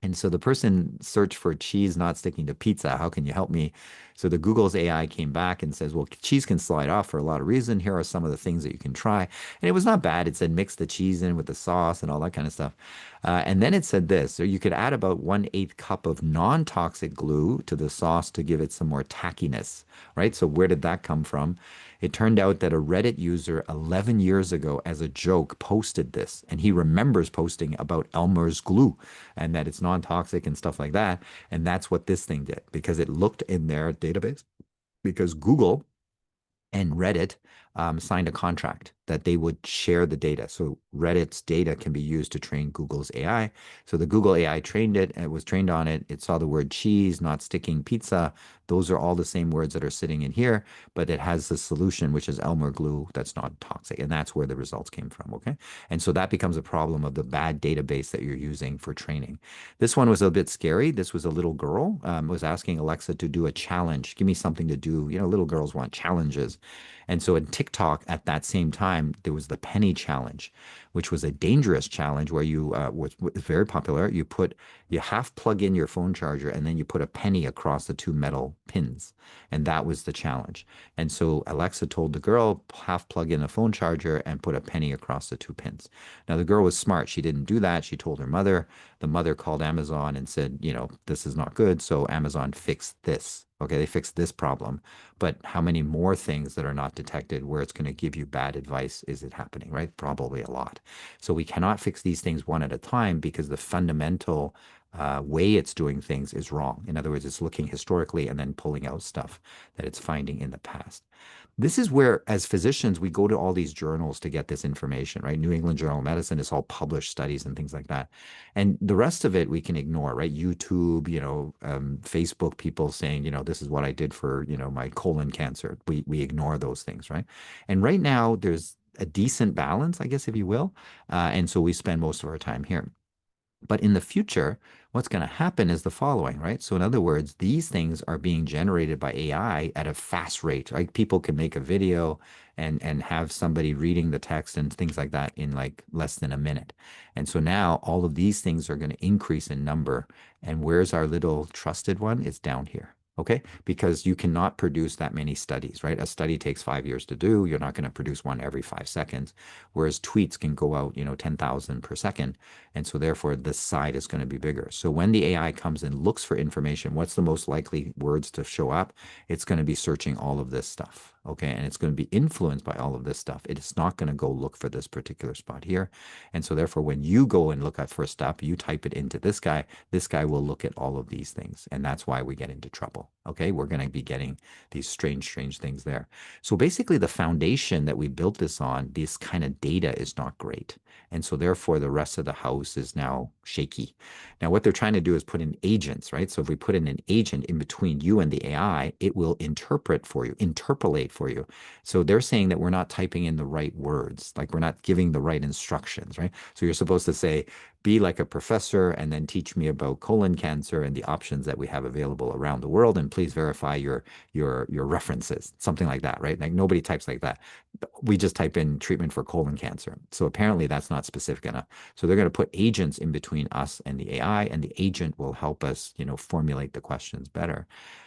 And so the person searched for cheese not sticking to pizza. How can you help me? So the Google's AI came back and says, well, cheese can slide off for a lot of reasons. Here are some of the things that you can try. And it was not bad. It said mix the cheese in with the sauce and all that kind of stuff. And then it said this, so you could add about 1/8 cup of non-toxic glue to the sauce to give it some more tackiness, right? So where did that come from? It turned out that a Reddit user 11 years ago, as a joke, posted this, and he remembers posting about Elmer's glue and that it's non-toxic and stuff like that. And that's what this thing did because it looked in their database because Google and Reddit signed a contract that they would share the data. So Reddit's data can be used to train Google's AI. So the Google AI trained it, and it was trained on it. It saw the word cheese, not sticking pizza. Those are all the same words that are sitting in here, but it has the solution, which is Elmer glue that's not toxic. And that's where the results came from. Okay. And so that becomes a problem of the bad database that you're using for training. This one was a bit scary. This was a little girl was asking Alexa to do a challenge. Give me something to do. Little girls want challenges. And so in TikTok at that same time, there was the penny challenge, which was a dangerous challenge where you was very popular. You half plug in your phone charger and then you put a penny across the two metal pins. And that was the challenge. And so Alexa told the girl, half plug in a phone charger and put a penny across the two pins. Now the girl was smart. She didn't do that. She told her mother. The mother called Amazon and said, this is not good. So Amazon fixed this. Okay, they fixed this problem. But how many more things that are not detected where it's going to give you bad advice is it happening, right? Probably a lot. So we cannot fix these things one at a time because the fundamental way it's doing things is wrong. In other words, it's looking historically and then pulling out stuff that it's finding in the past. This is where, as physicians, we go to all these journals to get this information, right? New England Journal of Medicine is all published studies and things like that. And the rest of it we can ignore, right? YouTube, Facebook people saying, this is what I did for, my colon cancer. We ignore those things, right? And right now there's a decent balance, I guess, if you will. And so we spend most of our time here. But in the future, what's going to happen is the following, right? So in other words, these things are being generated by AI at a fast rate. Like people can make a video and have somebody reading the text and things like that in like less than a minute. And so now all of these things are going to increase in number. And where's our little trusted one? It's down here. Okay, because you cannot produce that many studies, right? A study takes 5 years to do. You're not going to produce one every 5 seconds, whereas tweets can go out, 10,000 per second. And so therefore the side is going to be bigger. So when the AI comes and looks for information, what's the most likely words to show up? It's going to be searching all of this stuff. Okay. And it's going to be influenced by all of this stuff. It is not going to go look for this particular spot here. And so therefore, when you go and look at for a stuff, you type it into this guy will look at all of these things. And that's why we get into trouble. Okay. We're going to be getting these strange things there. So basically the foundation that we built this on, this kind of data is not great. And so therefore the rest of the house is now shaky. Now what they're trying to do is put in agents, right? So if we put in an agent in between you and the AI, it will interpret for you, interpolate for you. So they're saying that we're not typing in the right words, like we're not giving the right instructions, right? So you're supposed to say, be like a professor and then teach me about colon cancer and the options that we have available around the world, and please verify your references, something like that, right? Like nobody types like that. We just type in treatment for colon cancer. So apparently that's not specific enough. So they're going to put agents in between us and the AI, and the agent will help us, formulate the questions better.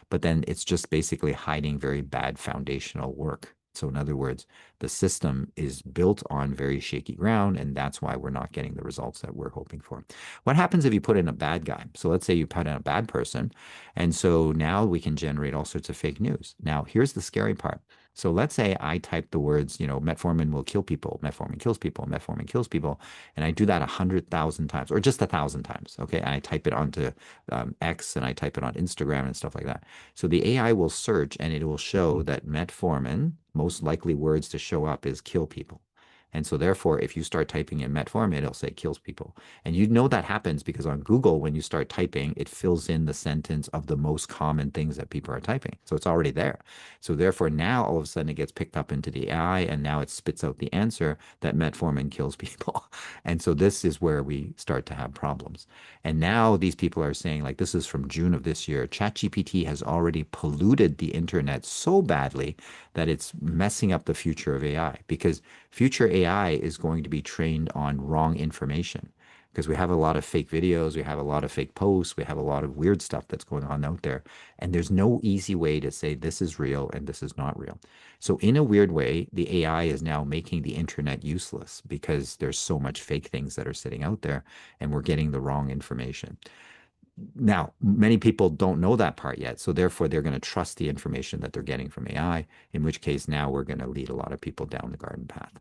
But then it's just basically hiding very bad foundational work. So in other words, the system is built on very shaky ground, and that's why we're not getting the results that we're hoping for. What happens if you put in a bad guy? So let's say you put in a bad person, and so now we can generate all sorts of fake news. Now, here's the scary part. So let's say I type the words, metformin will kill people, metformin kills people, metformin kills people, and I do that 100,000 times, or just 1,000 times, okay? And I type it onto X, and I type it on Instagram and stuff like that. So the AI will search, and it will show that metformin, most likely words to show up is kill people. And so therefore, if you start typing in metformin, it'll say kills people. And you know that happens because on Google, when you start typing, it fills in the sentence of the most common things that people are typing. So it's already there. So therefore, now all of a sudden it gets picked up into the AI, and now it spits out the answer that metformin kills people. And so this is where we start to have problems. And now these people are saying, like, this is from June of this year, ChatGPT has already polluted the internet so badly that it's messing up the future of AI, because future AI is going to be trained on wrong information, because we have a lot of fake videos, we have a lot of fake posts, we have a lot of weird stuff that's going on out there. And there's no easy way to say this is real and this is not real. So in a weird way, the AI is now making the internet useless because there's so much fake things that are sitting out there, and we're getting the wrong information. Now, many people don't know that part yet, so therefore they're going to trust the information that they're getting from AI, in which case now we're going to lead a lot of people down the garden path.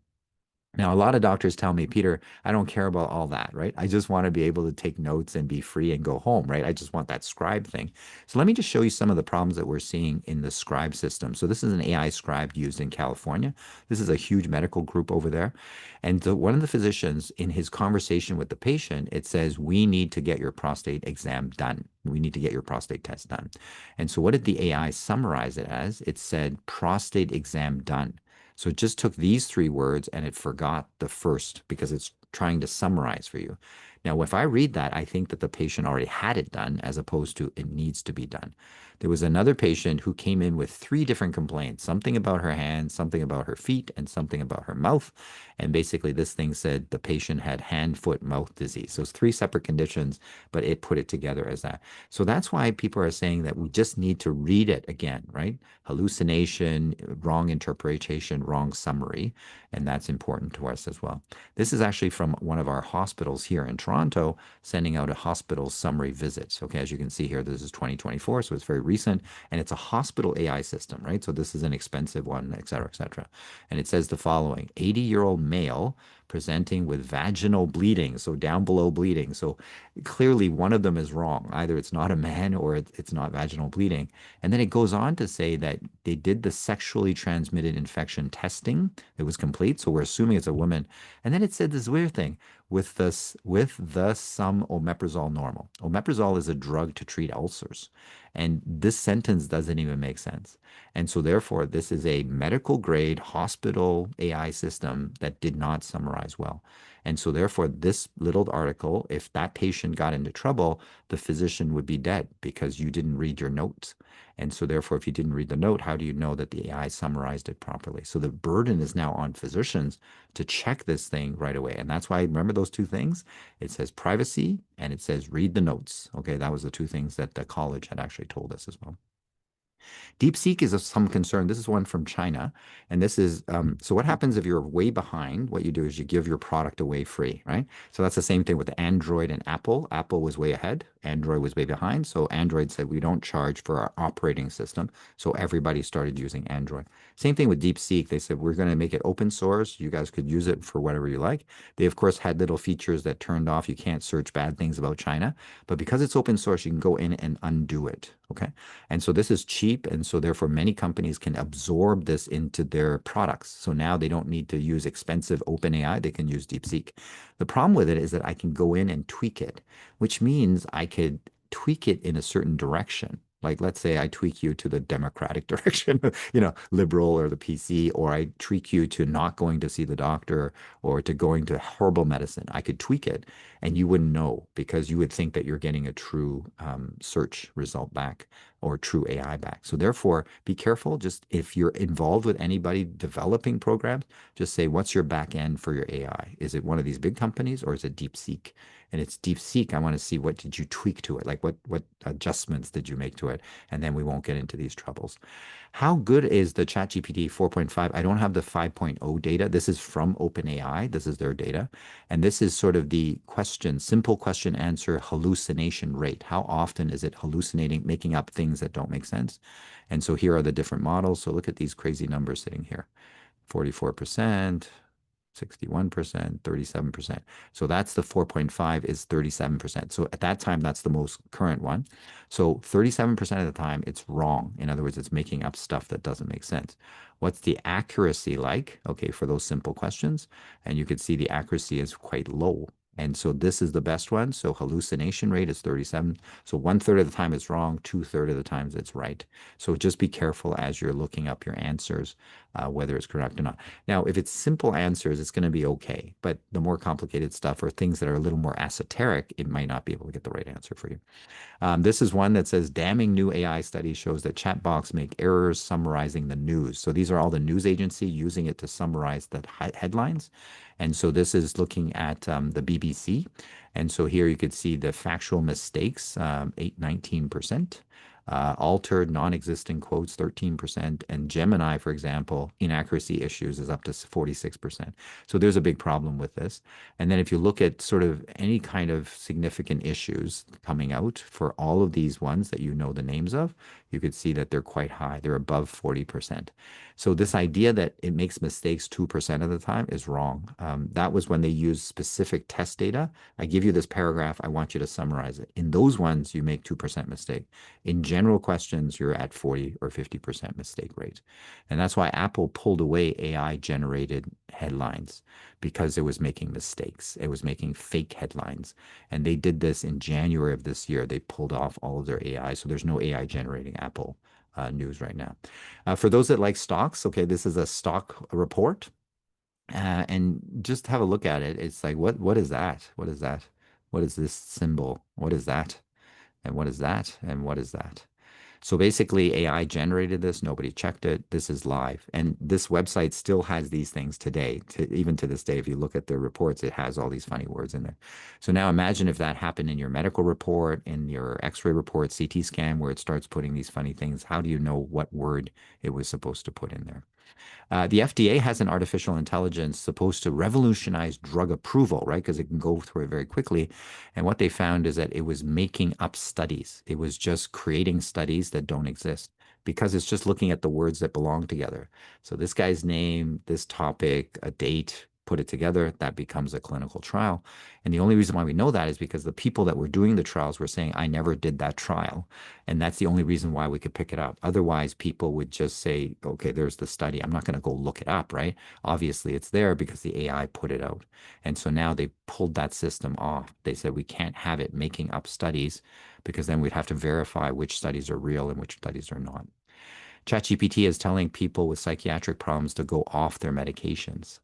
Now, a lot of doctors tell me, Peter, I don't care about all that, right? I just want to be able to take notes and be free and go home, right? I just want that scribe thing. So let me just show you some of the problems that we're seeing in the scribe system. So this is an AI scribe used in California. This is a huge medical group over there. And one of the physicians, in his conversation with the patient, it says, we need to get your prostate exam done. We need to get your prostate test done. And so what did the AI summarize it as? It said, prostate exam done. So it just took these three words and it forgot the first because it's trying to summarize for you. Now, if I read that, I think that the patient already had it done as opposed to it needs to be done. There was another patient who came in with three different complaints, something about her hands, something about her feet, and something about her mouth. And basically this thing said the patient had hand, foot, mouth disease. So it's three separate conditions, but it put it together as that. So that's why people are saying that we just need to read it again, right? Hallucination, wrong interpretation, wrong summary. And that's important to us as well. This is actually from one of our hospitals here in Toronto, sending out a hospital summary visits. Okay, as you can see here, this is 2024, so it's very recent, and it's a hospital AI system, right? So this is an expensive one, et cetera, et cetera. And it says the following: 80-year-old male presenting with vaginal bleeding, so down below bleeding. So clearly one of them is wrong. Either it's not a man or it's not vaginal bleeding. And then it goes on to say that they did the sexually transmitted infection testing. It was complete, so we're assuming it's a woman. And then it said this weird thing, with the some omeprazole normal. Omeprazole is a drug to treat ulcers. And this sentence doesn't even make sense. And so, therefore, this is a medical grade hospital AI system that did not summarize well. And so, therefore, this little article, if that patient got into trouble, the physician would be dead because you didn't read your notes. And so, therefore, if you didn't read the note, how do you know that the AI summarized it properly? So the burden is now on physicians to check this thing right away. And that's why, remember those two things? It says privacy and it says read the notes. Okay, that was the two things that the college had actually told us as well. DeepSeek is of some concern. This is one from China. And this is, so what happens if you're way behind? What you do is you give your product away free, right? So that's the same thing with Android and Apple. Apple was way ahead. Android was way behind. So Android said, we don't charge for our operating system. So everybody started using Android. Same thing with DeepSeek. They said, we're going to make it open source. You guys could use it for whatever you like. They, of course, had little features that turned off. You can't search bad things about China. But because it's open source, you can go in and undo it. Okay. And so this is cheap. And so therefore many companies can absorb this into their products. So now they don't need to use expensive OpenAI. They can use DeepSeek. The problem with it is that I can go in and tweak it, which means I could tweak it in a certain direction. Like, let's say I tweak you to the Democratic direction, liberal or the PC, or I tweak you to not going to see the doctor or to going to herbal medicine. I could tweak it and you wouldn't know because you would think that you're getting a true search result back or true AI back. So therefore, be careful. Just if you're involved with anybody developing programs, just say, what's your back end for your AI? Is it one of these big companies or is it DeepSeek? And it's DeepSeek. I want to see what did you tweak to it? Like what adjustments did you make to it? And then we won't get into these troubles. How good is the ChatGPT 4.5? I don't have the 5.0 data. This is from OpenAI. This is their data. And this is sort of the question, simple question answer hallucination rate. How often is it hallucinating, making up things that don't make sense? And so here are the different models. So look at these crazy numbers sitting here. 44%, 61%, 37%. So that's the 4.5 is 37%. So at that time, that's the most current one. So 37% of the time, it's wrong. In other words, it's making up stuff that doesn't make sense. What's the accuracy like? Okay, for those simple questions. And you could see the accuracy is quite low. And so this is the best one. So hallucination rate is 37. So 1/3 of the time it's wrong, 2/3 of the times it's right. So just be careful as you're looking up your answers, whether it's correct or not. Now, if it's simple answers, it's going to be okay. But the more complicated stuff or things that are a little more esoteric, it might not be able to get the right answer for you. This is one that says damning new AI study shows that chatbots make errors summarizing the news. So these are all the news agency using it to summarize the headlines. And so this is looking at the BBC. And so here you could see the factual mistakes, 19%. Altered, non-existent quotes, 13%, and Gemini, for example, inaccuracy issues is up to 46%. So there's a big problem with this. And then if you look at sort of any kind of significant issues coming out for all of these ones that you know the names of, you could see that they're quite high. They're above 40%. So this idea that it makes mistakes 2% of the time is wrong. That was when they used specific test data. I give you this paragraph, I want you to summarize it. In those ones, you make 2% mistake. In general questions, you're at 40 or 50% mistake rate. And that's why Apple pulled away AI generated headlines because it was making mistakes. It was making fake headlines. And they did this in January of this year. They pulled off all of their AI. So there's no AI generating Apple news right now. For those that like stocks, okay, this is a stock report. And just have a look at it. It's like, what is that? What is that? What is this symbol? What is that? And what is that? And what is that? So basically, AI generated this. Nobody checked it. This is live. And this website still has these things today. Even to this day, if you look at the reports, it has all these funny words in there. So now imagine if that happened in your medical report, in your x-ray report, CT scan, where it starts putting these funny things. How do you know what word it was supposed to put in there? The FDA has an artificial intelligence supposed to revolutionize drug approval, right? Because it can go through it very quickly. And what they found is that it was making up studies. It was just creating studies that don't exist because it's just looking at the words that belong together. So this guy's name, this topic, a date, put it together, that becomes a clinical trial. And the only reason why we know that is because the people that were doing the trials were saying, I never did that trial. And that's the only reason why we could pick it up. Otherwise, people would just say, okay, there's the study. I'm not going to go look it up, right? Obviously, it's there because the AI put it out. And so now they pulled that system off. They said we can't have it making up studies because then we'd have to verify which studies are real and which studies are not. ChatGPT is telling people with psychiatric problems to go off their medications.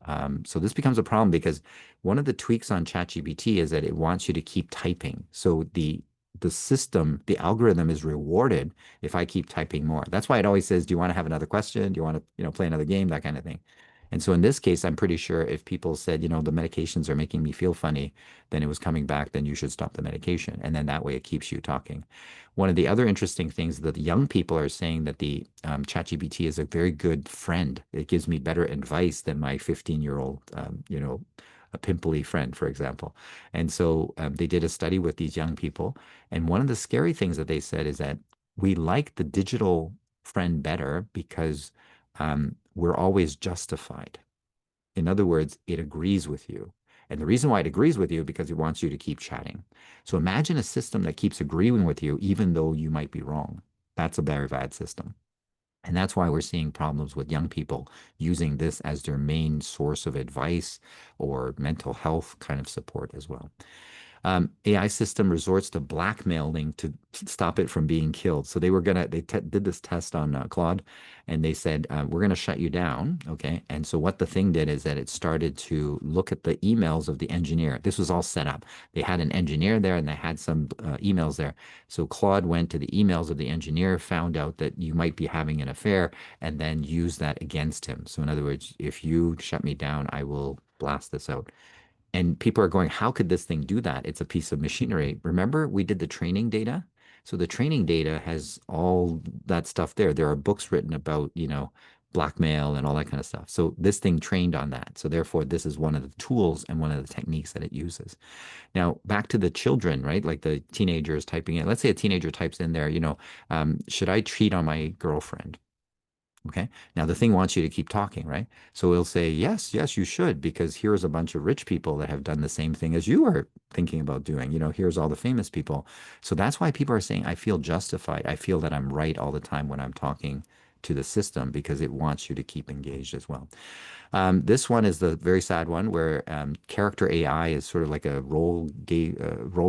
So this becomes a problem because one of the tweaks on ChatGPT is that it wants you to keep typing. So the system, the algorithm is rewarded if I keep typing more. That's why it always says, "Do you want to have another question? Do you want to, play another game?" That kind of thing. And so in this case, I'm pretty sure if people said, the medications are making me feel funny, then it was coming back, then you should stop the medication. And then that way it keeps you talking. One of the other interesting things that the young people are saying that the ChatGPT is a very good friend. It gives me better advice than my 15-year-old, a pimply friend, for example. And so they did a study with these young people. And one of the scary things that they said is that we like the digital friend better because we're always justified. In other words, it agrees with you. And the reason why it agrees with you is because it wants you to keep chatting. So imagine a system that keeps agreeing with you, even though you might be wrong. That's a very bad system. And that's why we're seeing problems with young people using this as their main source of advice or mental health kind of support as well. AI system resorts to blackmailing to stop it from being killed. So they did this test on Claude, and they said, we're gonna shut you down, okay? And so what the thing did is that it started to look at the emails of the engineer. This was all set up. They had an engineer there, and they had some emails there. So Claude went to the emails of the engineer, found out that you might be having an affair, and then used that against him. So in other words, if you shut me down, I will blast this out. And people are going, how could this thing do that? It's a piece of machinery. Remember, we did the training data. So the training data has all that stuff there. There are books written about, blackmail and all that kind of stuff. So this thing trained on that. So therefore, this is one of the tools and one of the techniques that it uses. Now, back to the children, right? Like the teenagers typing in. Let's say a teenager types in there, should I cheat on my girlfriend? Okay. Now the thing wants you to keep talking, right? So it'll say, yes, yes, you should, because here's a bunch of rich people that have done the same thing as you are thinking about doing. Here's all the famous people. So that's why people are saying, I feel justified. I feel that I'm right all the time when I'm talking to the system because it wants you to keep engaged as well. This one is the very sad one where character AI is sort of like a role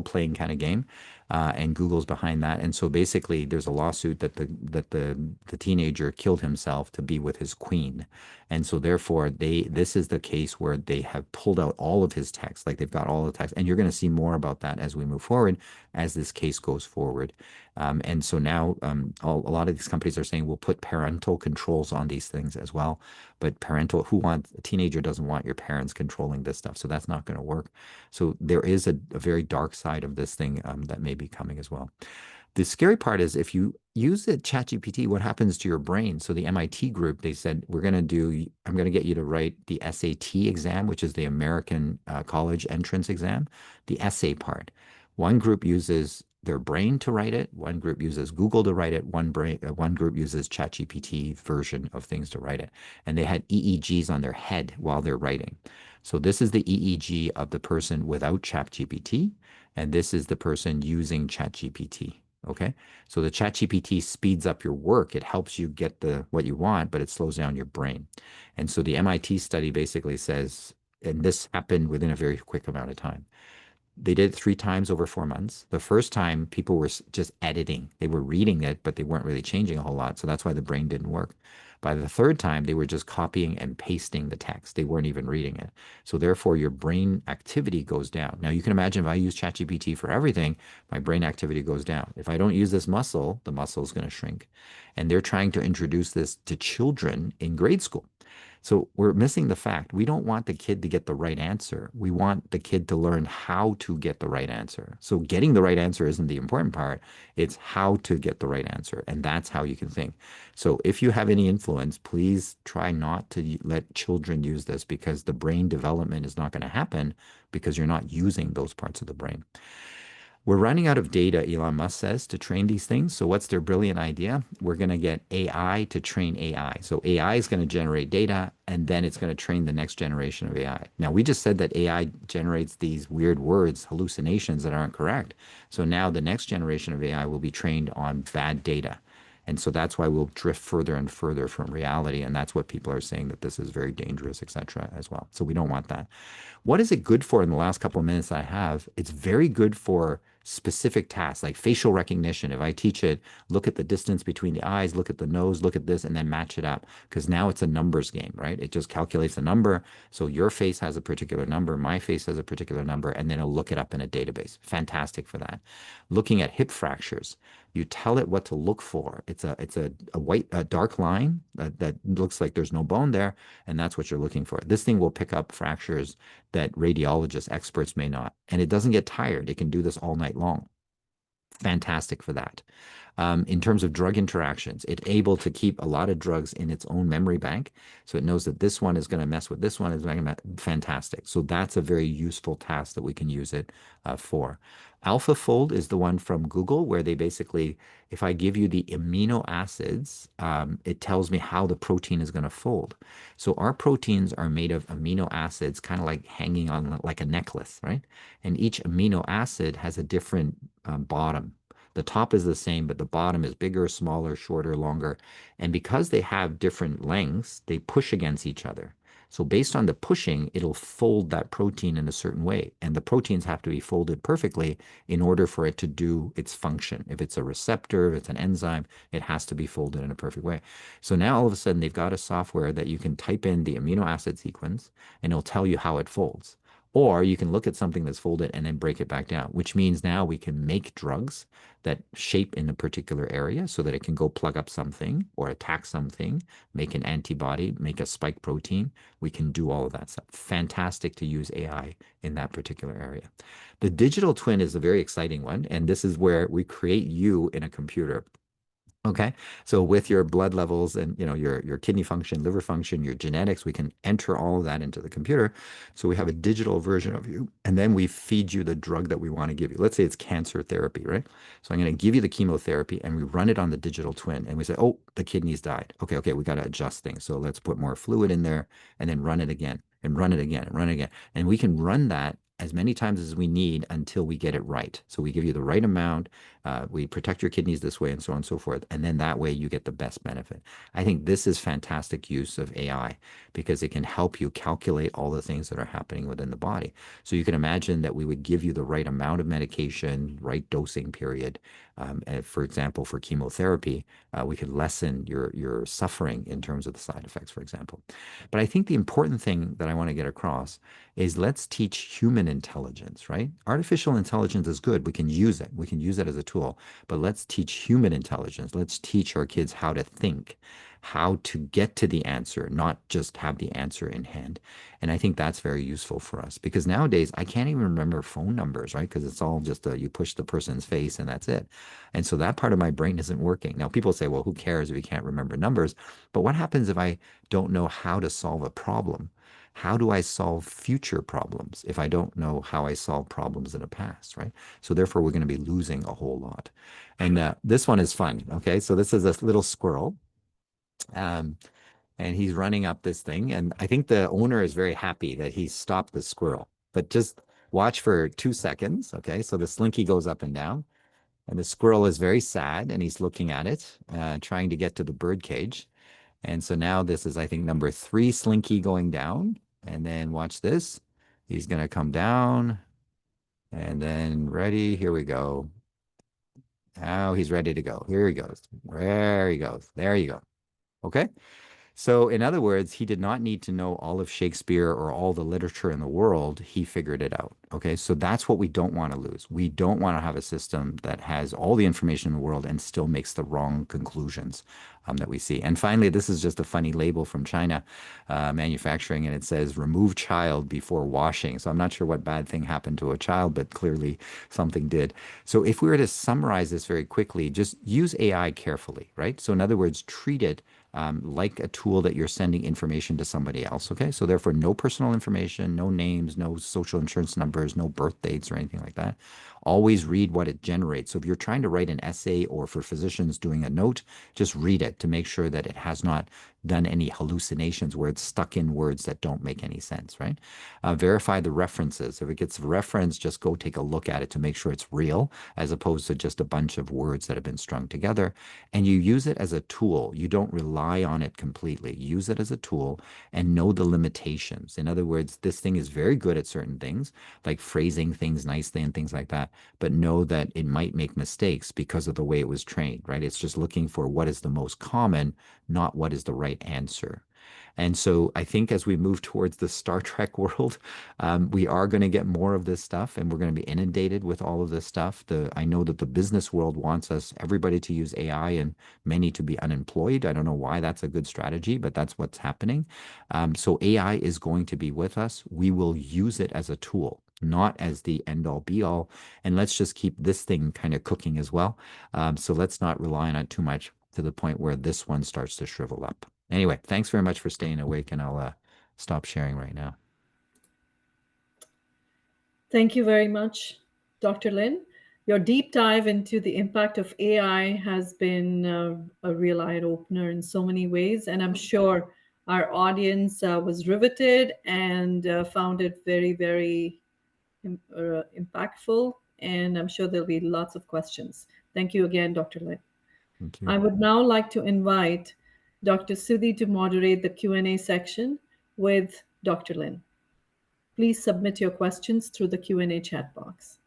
playing kind of game, and Google's behind that. And so basically, there's a lawsuit that the teenager killed himself to be with his queen, and so therefore this is the case where they have pulled out all of his text, like they've got all the text, and you're going to see more about that as we move forward, as this case goes forward. And so now a lot of these companies are saying we'll put parental controls on these things as well. But a teenager doesn't want your parents controlling this stuff. So that's not going to work. So there is a very dark side of this thing that may be coming as well. The scary part is if you use the ChatGPT, what happens to your brain? So the MIT group, they said, I'm going to get you to write the SAT exam, which is the American college entrance exam, the essay part. One group uses their brain to write it. One group uses Google to write it. One group uses ChatGPT version of things to write it. And they had EEGs on their head while they're writing. So this is the EEG of the person without ChatGPT, and this is the person using ChatGPT. Okay, so the ChatGPT speeds up your work. It helps you get what you want, but it slows down your brain. And so the MIT study basically says, and this happened within a very quick amount of time. They did it 3 times over 4 months. The first time, people were just editing. They were reading it, but they weren't really changing a whole lot. So that's why the brain didn't work. By the third time, they were just copying and pasting the text. They weren't even reading it. So therefore, your brain activity goes down. Now, you can imagine if I use ChatGPT for everything, my brain activity goes down. If I don't use this muscle, the muscle is going to shrink. And they're trying to introduce this to children in grade school. So we're missing the fact. We don't want the kid to get the right answer. We want the kid to learn how to get the right answer. So getting the right answer isn't the important part. It's how to get the right answer. And that's how you can think. So if you have any influence, please try not to let children use this because the brain development is not going to happen because you're not using those parts of the brain. We're running out of data, Elon Musk says, to train these things. So what's their brilliant idea? We're going to get AI to train AI. So AI is going to generate data, and then it's going to train the next generation of AI. Now, we just said that AI generates these weird words, hallucinations that aren't correct. So now the next generation of AI will be trained on bad data. And so that's why we'll drift further and further from reality. And that's what people are saying, that this is very dangerous, et cetera, as well. So we don't want that. What is it good for in the last couple of minutes I have? It's very good for specific tasks like facial recognition. If I teach it, look at the distance between the eyes, look at the nose, look at this, and then match it up. Because now it's a numbers game, right? It just calculates a number. So your face has a particular number, my face has a particular number, and then it'll look it up in a database. Fantastic for that. Looking at hip fractures, you tell it what to look for. It's a dark line that looks like there's no bone there, and that's what you're looking for. This thing will pick up fractures that radiologists, experts may not. And it doesn't get tired. It can do this all night long. Fantastic for that. In terms of drug interactions, it's able to keep a lot of drugs in its own memory bank. So it knows that this one is going to mess with this one. Is fantastic. So that's a very useful task that we can use it for. AlphaFold is the one from Google where they basically, if I give you the amino acids, it tells me how the protein is going to fold. So our proteins are made of amino acids, kind of like hanging on like a necklace, right? And each amino acid has a different bottom. The top is the same, but the bottom is bigger, smaller, shorter, longer. And because they have different lengths, they push against each other. So based on the pushing, it'll fold that protein in a certain way. And the proteins have to be folded perfectly in order for it to do its function. If it's a receptor, if it's an enzyme, it has to be folded in a perfect way. So now all of a sudden they've got a software that you can type in the amino acid sequence and it'll tell you how it folds. Or you can look at something that's folded and then break it back down, which means now we can make drugs that shape in a particular area so that it can go plug up something or attack something, make an antibody, make a spike protein. We can do all of that stuff. Fantastic to use AI in that particular area. The digital twin is a very exciting one, and this is where we create you in a computer. Okay, so with your blood levels and your kidney function, liver function, your genetics, we can enter all of that into the computer. So we have a digital version of you, and then we feed you the drug that we want to give you. Let's say it's cancer therapy, right? So I'm going to give you the chemotherapy, and we run it on the digital twin, and we say, oh, the kidneys died. Okay, we got to adjust things. So let's put more fluid in there, and then run it again, and run it again, and run it again, and we can run that as many times as we need until we get it right. So we give you the right amount. We protect your kidneys this way and so on and so forth. And then that way you get the best benefit. I think this is fantastic use of AI because it can help you calculate all the things that are happening within the body. So you can imagine that we would give you the right amount of medication, right dosing period. For example, for chemotherapy, we could lessen your suffering in terms of the side effects, for example. But I think the important thing that I want to get across is let's teach human intelligence, right? Artificial intelligence is good. We can use it. We can use it as a tool, but let's teach human intelligence. Let's teach our kids how to think, how to get to the answer, not just have the answer in hand. And I think that's very useful for us because nowadays I can't even remember phone numbers, right? Because it's all just you push the person's face and that's it. And so that part of my brain isn't working. Now people say, well, who cares if you can't remember numbers? But what happens if I don't know how to solve a problem? How do I solve future problems if I don't know how I solved problems in the past, right? So therefore, we're going to be losing a whole lot. And this one is fun, okay? So this is a little squirrel, um, and he's running up this thing. And I think the owner is very happy that he stopped the squirrel. But just watch for 2 seconds, okay? So the slinky goes up and down. And the squirrel is very sad, and he's looking at it, trying to get to the bird cage. And so now this is, I think, number 3 slinky going down. And then watch this. He's going to come down. And then ready. Here we go. Now he's ready to go. Here he goes. There he goes. There you go. Okay. So, in other words, he did not need to know all of Shakespeare or all the literature in the world. He figured it out. Okay. So, that's what we don't want to lose. We don't want to have a system that has all the information in the world and still makes the wrong conclusions that we see. And finally, this is just a funny label from China manufacturing, and it says remove child before washing. So, I'm not sure what bad thing happened to a child, but clearly something did. So, if we were to summarize this very quickly, just use AI carefully, right? So, in other words, treat it like a tool that you're sending information to somebody else. Okay. So therefore, no personal information, no names, no social insurance numbers, no birth dates or anything like that. Always read what it generates. So if you're trying to write an essay or for physicians doing a note, just read it to make sure that it has not done any hallucinations where it's stuck in words that don't make any sense, right? Verify the references. If it gets referenced, just go take a look at it to make sure it's real, as opposed to just a bunch of words that have been strung together. And you use it as a tool. You don't rely on it completely. Use it as a tool and know the limitations. In other words, this thing is very good at certain things, like phrasing things nicely and things like that, but know that it might make mistakes because of the way it was trained, right? It's just looking for what is the most common, not what is the right answer. And so I think as we move towards the Star Trek world, we are going to get more of this stuff, and we're going to be inundated with all of this stuff. I know that the business world wants everybody to use AI and many to be unemployed. I don't know why that's a good strategy, but that's what's happening. So AI is going to be with us. We will use it as a tool, not as the end all be all. And let's just keep this thing kind of cooking as well. So let's not rely on it too much to the point where this one starts to shrivel up. Anyway, thanks very much for staying awake, and I'll stop sharing right now. Thank you very much, Dr. Lin. Your deep dive into the impact of AI has been a real eye opener in so many ways. And I'm sure our audience was riveted and found it very, very impactful. And I'm sure there'll be lots of questions. Thank you again, Dr. Lin. Thank you. I would now like to invite Dr. Sudhi to moderate the Q&A section with Dr. Lin. Please submit your questions through the Q&A chat box.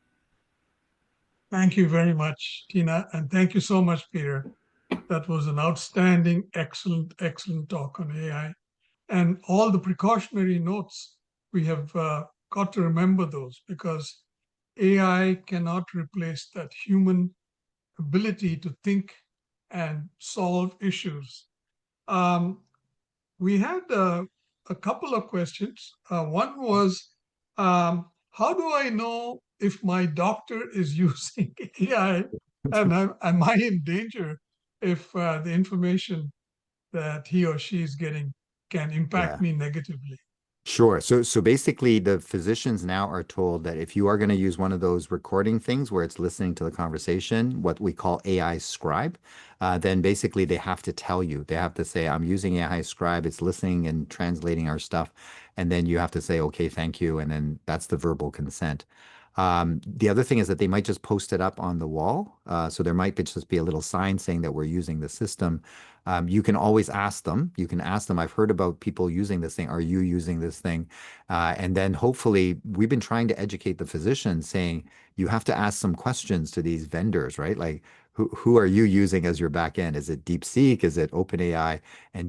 Thank you very much, Tina, and thank you so much, Peter. That was an outstanding, excellent talk on AI. And all the precautionary notes, we have got to remember those, because AI cannot replace that human ability to think and solve issues. We had a couple of questions. One was, how do I know if my doctor is using AI, and am I in danger if the information that he or she is getting can impact me negatively? Sure. So basically, the physicians now are told that if you are going to use one of those recording things where it's listening to the conversation, what we call AI scribe, then basically they have to tell you. They have to say, I'm using AI scribe. It's listening and translating our stuff. And then you have to say, okay, thank you. And then that's the verbal consent. The other thing is that they might just post it up on the wall. So there might just be a little sign saying that we're using the system. You can always ask them. You can ask them, I've heard about people using this thing. Are you using this thing? And then hopefully, we've been trying to educate the physicians saying, you have to ask some questions to these vendors, right? Like, who are you using as your back end? Is it DeepSeek? Is it OpenAI? And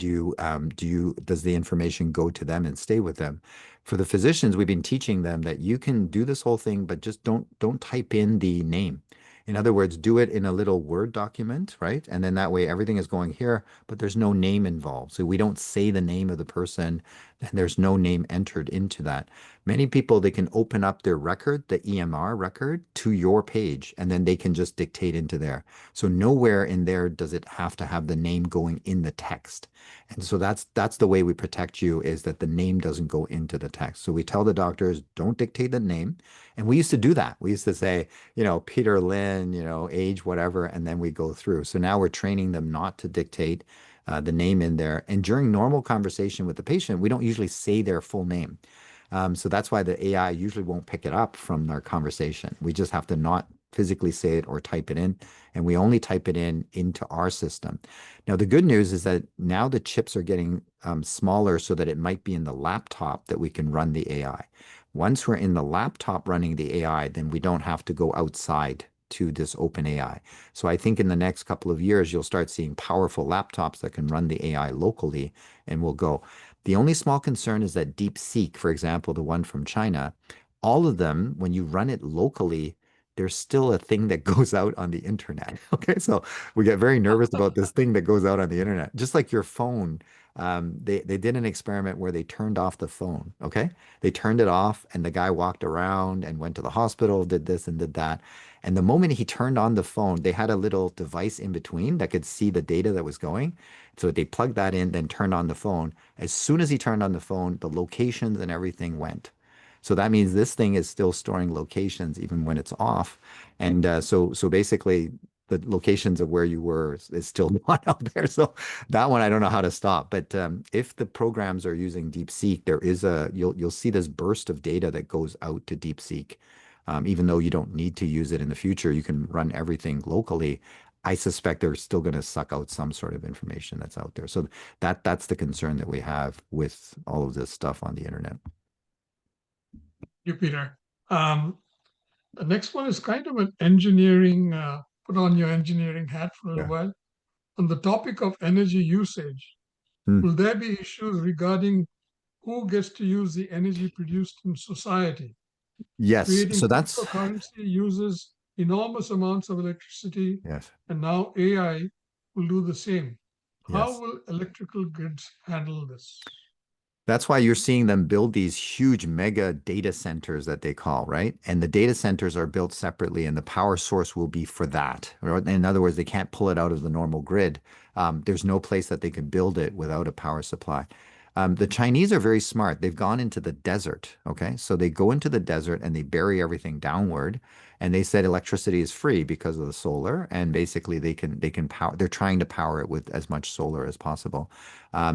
does the information go to them and stay with them? For the physicians, we've been teaching them that you can do this whole thing, but just don't type in the name. In other words, do it in a little Word document, right? And then that way everything is going here, but there's no name involved. So we don't say the name of the person, and there's no name entered into that. Many people, they can open up their record, the EMR record, to your page, and then they can just dictate into there. So nowhere in there does it have to have the name going in the text. And so that's the way we protect you, is that the name doesn't go into the text. So we tell the doctors, don't dictate the name. And we used to do that. We used to say, Peter Lin, age, whatever, and then we go through. So now we're training them not to dictate the name in there. And during normal conversation with the patient, we don't usually say their full name. So that's why the AI usually won't pick it up from our conversation. We just have to not physically say it or type it in, and we only type it into our system. Now, the good news is that now the chips are getting smaller so that it might be in the laptop that we can run the AI. Once we're in the laptop running the AI, then we don't have to go outside to this open AI. So I think in the next couple of years, you'll start seeing powerful laptops that can run the AI locally, and we'll go. The only small concern is that DeepSeek, for example, the one from China, all of them, when you run it locally, there's still a thing that goes out on the internet. Okay, so we get very nervous about this thing that goes out on the internet. Just like your phone, they did an experiment where they turned off the phone. Okay, they turned it off, and the guy walked around and went to the hospital, did this and did that. And the moment he turned on the phone, they had a little device in between that could see the data that was going. So they plugged that in, then turned on the phone. As soon as he turned on the phone, the locations and everything went. So that means this thing is still storing locations even when it's off. And so basically the locations of where you were is still not out there. So that one I don't know how to stop. But if the programs are using DeepSeek, there is you'll see this burst of data that goes out to DeepSeek. Even though you don't need to use it in the future, you can run everything locally. I suspect they're still going to suck out some sort of information that's out there. So that's the concern that we have with all of this stuff on the internet. You, Peter. The next one is kind of an engineering, put on your engineering hat for a little Yeah. while. On the topic of energy usage, Hmm. will there be issues regarding who gets to use the energy produced in society? Yes. Creating So that's cryptocurrency uses enormous amounts of electricity, yes. and now AI will do the same. How Yes. will electrical grids handle this? That's why you're seeing them build these huge mega data centers that they call, right? And the data centers are built separately, and the power source will be for that. In other words, they can't pull it out of the normal grid. There's no place that they can build it without a power supply. The Chinese are very smart. They've gone into the desert. Okay. So they go into the desert and they bury everything downward. And they said electricity is free because of the solar. And basically they can power, they're trying to power it with as much solar as possible.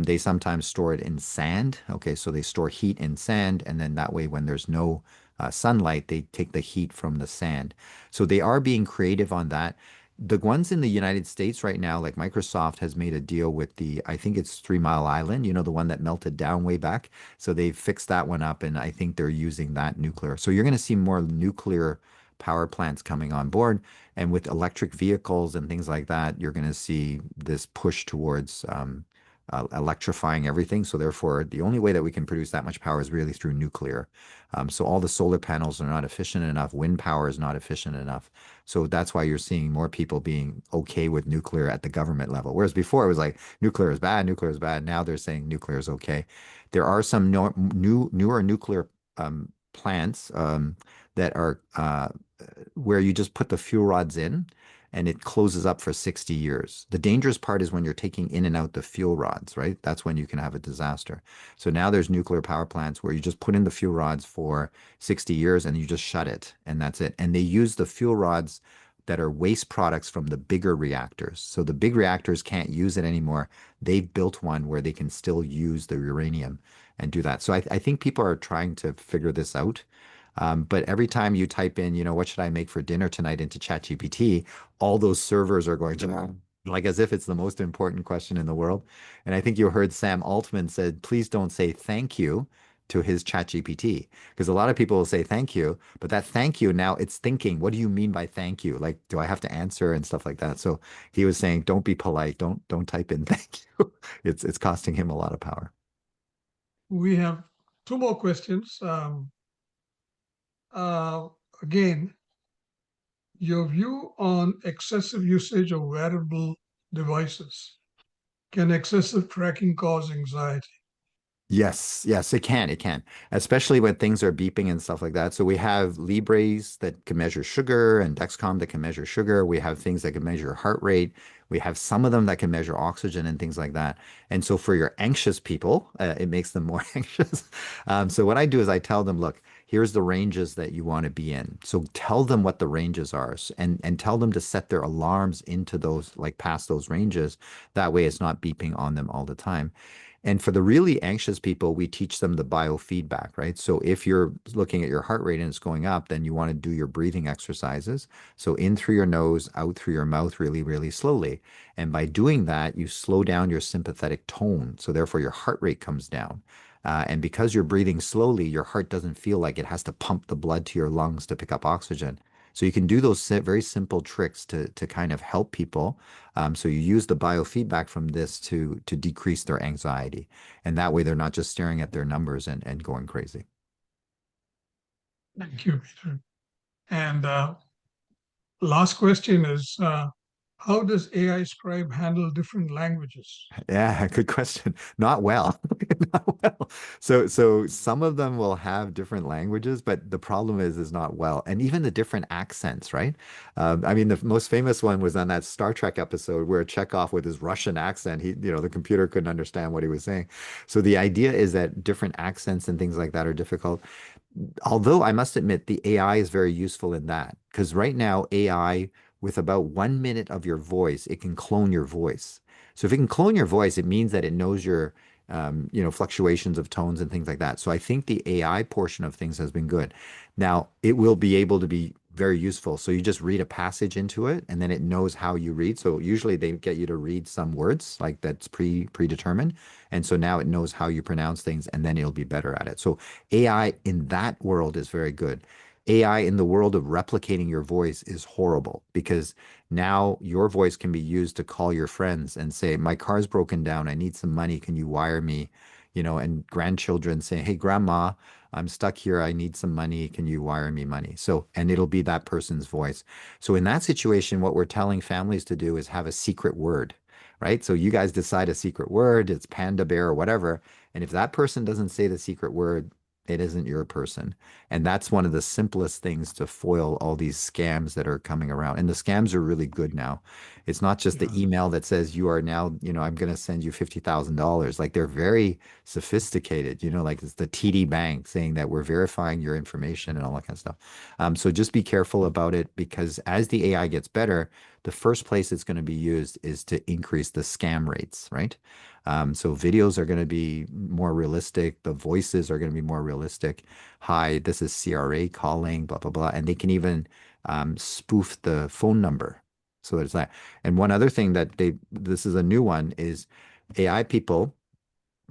They sometimes store it in sand. Okay, so they store heat in sand, and then that way, when there's no sunlight, they take the heat from the sand. So they are being creative on that. The ones in the United States right now, like Microsoft has made a deal with I think it's 3 Mile Island, the one that melted down way back. So they've fixed that one up, and I think they're using that nuclear. So you're going to see more nuclear power plants coming on board. And with electric vehicles and things like that, you're going to see this push towards electrifying everything. So therefore, the only way that we can produce that much power is really through nuclear. So all the solar panels are not efficient enough. Wind power is not efficient enough. So that's why you're seeing more people being okay with nuclear at the government level. Whereas before it was like nuclear is bad, nuclear is bad. Now they're saying nuclear is okay. There are some newer nuclear plants that are where you just put the fuel rods in and it closes up for 60 years. The dangerous part is when you're taking in and out the fuel rods, right? That's when you can have a disaster. So now there's nuclear power plants where you just put in the fuel rods for 60 years and you just shut it and that's it. And they use the fuel rods that are waste products from the bigger reactors. So the big reactors can't use it anymore. They've built one where they can still use the uranium and do that. So I think people are trying to figure this out. But every time you type in, what should I make for dinner tonight into ChatGPT, all those servers are going to like as if it's the most important question in the world. And I think you heard Sam Altman said, please don't say thank you to his ChatGPT. Because a lot of people will say thank you, but that thank you now it's thinking, what do you mean by thank you? Like, do I have to answer and stuff like that? So he was saying, don't be polite. Don't type in thank you. It's costing him a lot of power. We have two more questions. Again, your view on excessive usage of wearable devices. Can excessive tracking cause anxiety? Yes, yes, it can. It can, especially when things are beeping and stuff like that. So we have Libres that can measure sugar and Dexcom that can measure sugar. We have things that can measure heart rate. We have some of them that can measure oxygen and things like that. And so for your anxious people, it makes them more anxious. So what I do is I tell them, look, here's the ranges that you want to be in. So tell them what the ranges are and tell them to set their alarms into those, like past those ranges. That way it's not beeping on them all the time. And for the really anxious people, we teach them the biofeedback, right? So if you're looking at your heart rate and it's going up, then you want to do your breathing exercises. So in through your nose, out through your mouth, really, really slowly. And by doing that, you slow down your sympathetic tone. So therefore, your heart rate comes down. And because you're breathing slowly, your heart doesn't feel like it has to pump the blood to your lungs to pick up oxygen. So you can do those very simple tricks to kind of help people. So you use the biofeedback from this to decrease their anxiety. And that way they're not just staring at their numbers and going crazy. Thank you, Peter. And last question is, how does AI scribe handle different languages? Yeah, good question. Not well. Not well. So some of them will have different languages, but the problem is not well. And even the different accents, right? I mean, the most famous one was on that Star Trek episode where Chekhov with his Russian accent, the computer couldn't understand what he was saying. So the idea is that different accents and things like that are difficult. Although I must admit the AI is very useful in that because right now AI with about 1 minute of your voice, it can clone your voice. So if it can clone your voice, it means that it knows your fluctuations of tones and things like that. So I think the AI portion of things has been good. Now it will be able to be very useful. So you just read a passage into it and then it knows how you read. So usually they get you to read some words like that's predetermined. And so now it knows how you pronounce things and then it'll be better at it. So AI in that world is very good. AI in the world of replicating your voice is horrible because now your voice can be used to call your friends and say, my car's broken down. I need some money. Can you wire me? And grandchildren say, hey, grandma, I'm stuck here. I need some money. Can you wire me money? So, and it'll be that person's voice. So in that situation, what we're telling families to do is have a secret word, right? So you guys decide a secret word, it's panda bear or whatever. And if that person doesn't say the secret word, it isn't your person. And that's one of the simplest things to foil all these scams that are coming around. And the scams are really good now. It's not just the Yeah. email that says you are now, I'm going to send you $50,000. Like they're very sophisticated, like it's the TD Bank saying that we're verifying your information and all that kind of stuff. So just be careful about it because as the AI gets better, the first place it's going to be used is to increase the scam rates, right? So videos are going to be more realistic. The voices are going to be more realistic. Hi, this is CRA calling, blah, blah, blah. And they can even spoof the phone number. So there's that. And one other thing this is a new one, is AI people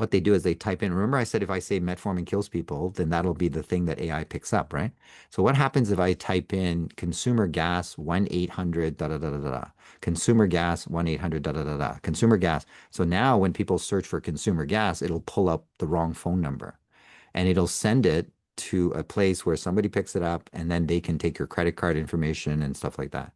what they do is they type in. Remember, I said if I say metformin kills people, then that'll be the thing that AI picks up, right? So what happens if I type in consumer gas 1-800 da da da da da, consumer gas 1-800 da da da da, consumer gas. So now when people search for consumer gas, it'll pull up the wrong phone number and it'll send it to a place where somebody picks it up and then they can take your credit card information and stuff like that.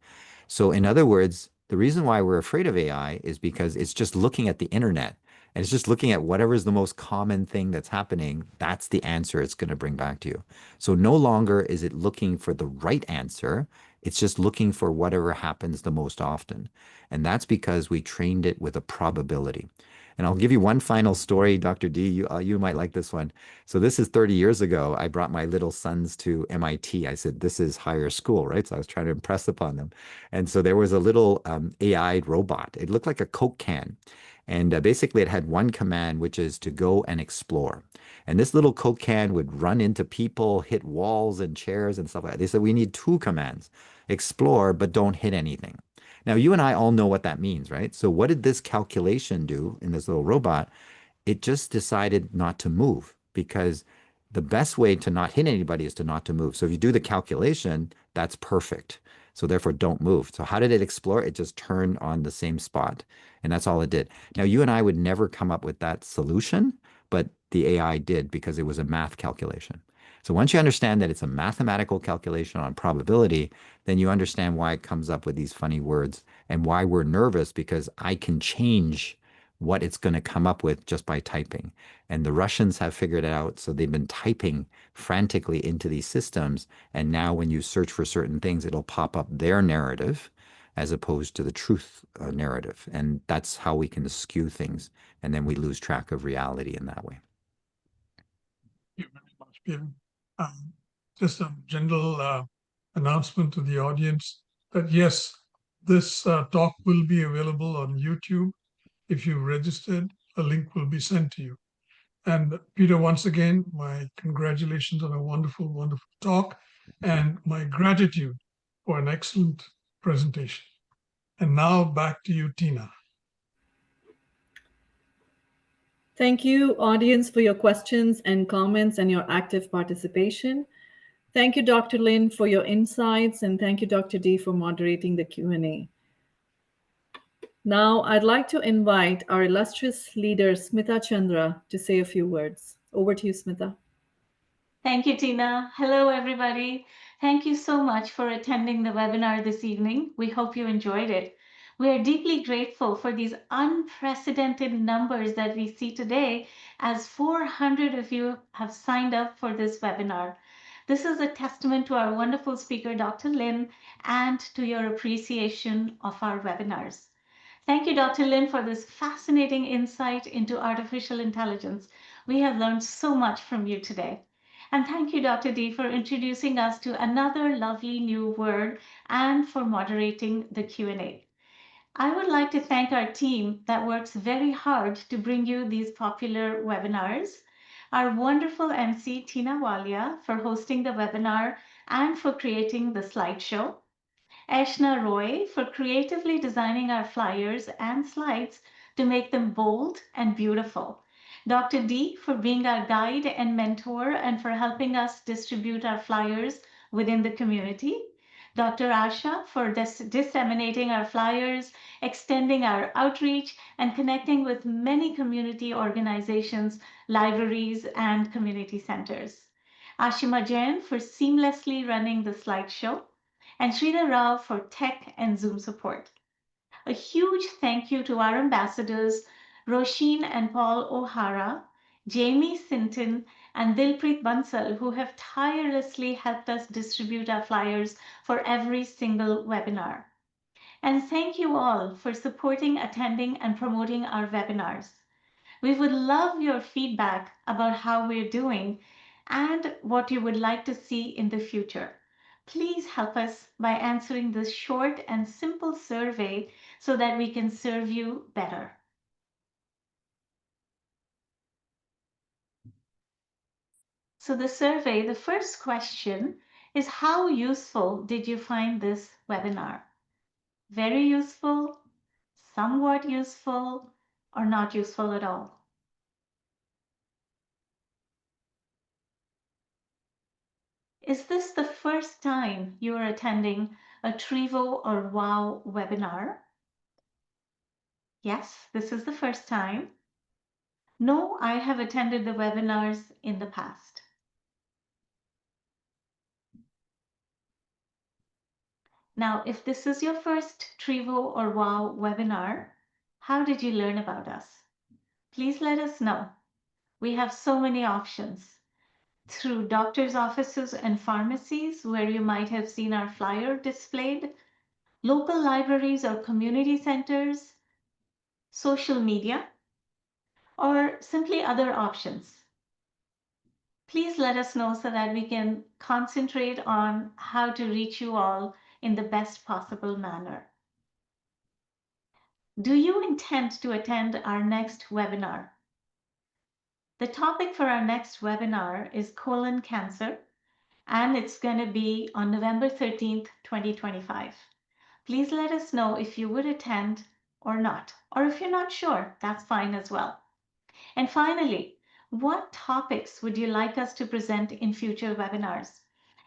So in other words, the reason why we're afraid of AI is because it's just looking at the internet and it's just looking at whatever is the most common thing that's happening. That's the answer it's going to bring back to you. So no longer is it looking for the right answer. It's just looking for whatever happens the most often. And that's because we trained it with a probability. And I'll give you one final story, Dr. D. You might like this one. So this is 30 years ago. I brought my little sons to MIT. I said, this is higher school, right? So I was trying to impress upon them. And so there was a little AI robot. It looked like a Coke can. And basically, it had one command, which is to go and explore. And this little Coke can would run into people, hit walls and chairs and stuff like that. They said, we need two commands: explore, but don't hit anything. Now, you and I all know what that means, right? So, what did this calculation do in this little robot? It just decided not to move because the best way to not hit anybody is to not to move. So if you do the calculation, that's perfect. So therefore, don't move. So how did it explore? It just turned on the same spot. And that's all it did. Now, you and I would never come up with that solution, but the AI did because it was a math calculation. So once you understand that it's a mathematical calculation on probability, then you understand why it comes up with these funny words and why we're nervous because I can change what it's going to come up with just by typing. And the Russians have figured it out. So they've been typing frantically into these systems. And now when you search for certain things, it'll pop up their narrative as opposed to the truth narrative. And that's how we can skew things. And then we lose track of reality in that way. Thank you very much, Peter. Just a general announcement to the audience that yes, this talk will be available on YouTube. If you registered, a link will be sent to you. And Peter, once again, my congratulations on a wonderful, wonderful talk and my gratitude for an excellent presentation. And now back to you, Tina. Thank you, audience, for your questions and comments and your active participation. Thank you, Dr. Lin, for your insights, and thank you, Dr. D, for moderating the Q&A. Now, I'd like to invite our illustrious leader, Smita Chandra, to say a few words. Over to you, Smita. Thank you, Tina. Hello, everybody. Thank you so much for attending the webinar this evening. We hope you enjoyed it. We are deeply grateful for these unprecedented numbers that we see today, as 400 of you have signed up for this webinar. This is a testament to our wonderful speaker, Dr. Lin, and to your appreciation of our webinars. Thank you, Dr. Lin, for this fascinating insight into artificial intelligence. We have learned so much from you today. And thank you, Dr. D, for introducing us to another lovely new word and for moderating the Q&A. I would like to thank our team that works very hard to bring you these popular webinars. Our wonderful MC, Tina Walia, for hosting the webinar and for creating the slideshow. Ashna Roy for creatively designing our flyers and slides to make them bold and beautiful. Dr. D for being our guide and mentor and for helping us distribute our flyers within the community. Dr. Asha for disseminating our flyers, extending our outreach, and connecting with many community organizations, libraries, and community centers. Ashima Jain for seamlessly running the slideshow, and Sridhar Rao for tech and Zoom support. A huge thank you to our ambassadors, Roisin and Paul O'Hara, Jamie Sinton, and Dilpreet Bansal, who have tirelessly helped us distribute our flyers for every single webinar. And thank you all for supporting, attending, and promoting our webinars. We would love your feedback about how we're doing and what you would like to see in the future. Please help us by answering this short and simple survey so that we can serve you better. So the survey, the first question is, how useful did you find this webinar? Very useful, somewhat useful, or not useful at all? Is this the first time you are attending a Trivo or WOW webinar? Yes, this is the first time. No, I have attended the webinars in the past. Now, if this is your first Trivo or WOW webinar, how did you learn about us? Please let us know. We have so many options. Through doctors' offices and pharmacies, where you might have seen our flyer displayed, local libraries or community centers, social media, or simply other options. Please let us know so that we can concentrate on how to reach you all in the best possible manner. Do you intend to attend our next webinar? The topic for our next webinar is colon cancer, and it's going to be on November 13th, 2025. Please let us know if you would attend or not, or if you're not sure, that's fine as well. And finally, what topics would you like us to present in future webinars?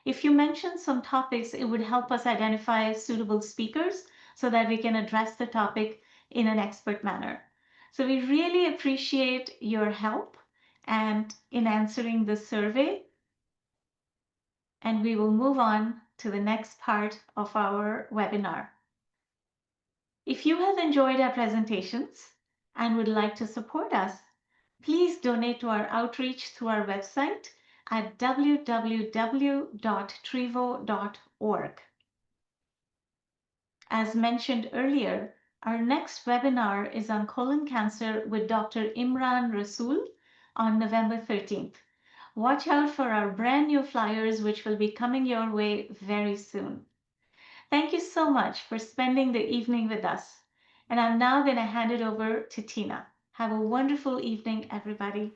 If you mention some topics, it would help us identify suitable speakers so that we can address the topic in an expert manner. So we really appreciate your help and in answering this survey. And we will move on to the next part of our webinar. If you have enjoyed our presentations and would like to support us, please donate to our outreach through our website at www.trivo.org. As mentioned earlier, our next webinar is on colon cancer with Dr. Imran Rasool on November 13th. Watch out for our brand new flyers, which will be coming your way very soon. Thank you so much for spending the evening with us. And I'm now going to hand it over to Tina. Have a wonderful evening, everybody.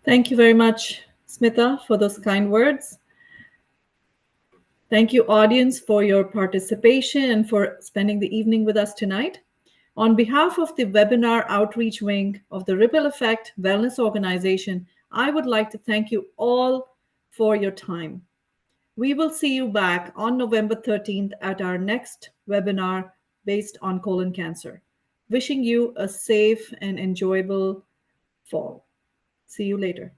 Thank you very much, Smita, for those kind words. Thank you, audience, for your participation and for spending the evening with us tonight. On behalf of the webinar outreach wing of the Ripple Effect Wellness Organization, I would like to thank you all for your time. We will see you back on November 13th at our next webinar based on colon cancer. Wishing you a safe and enjoyable fall. See you later.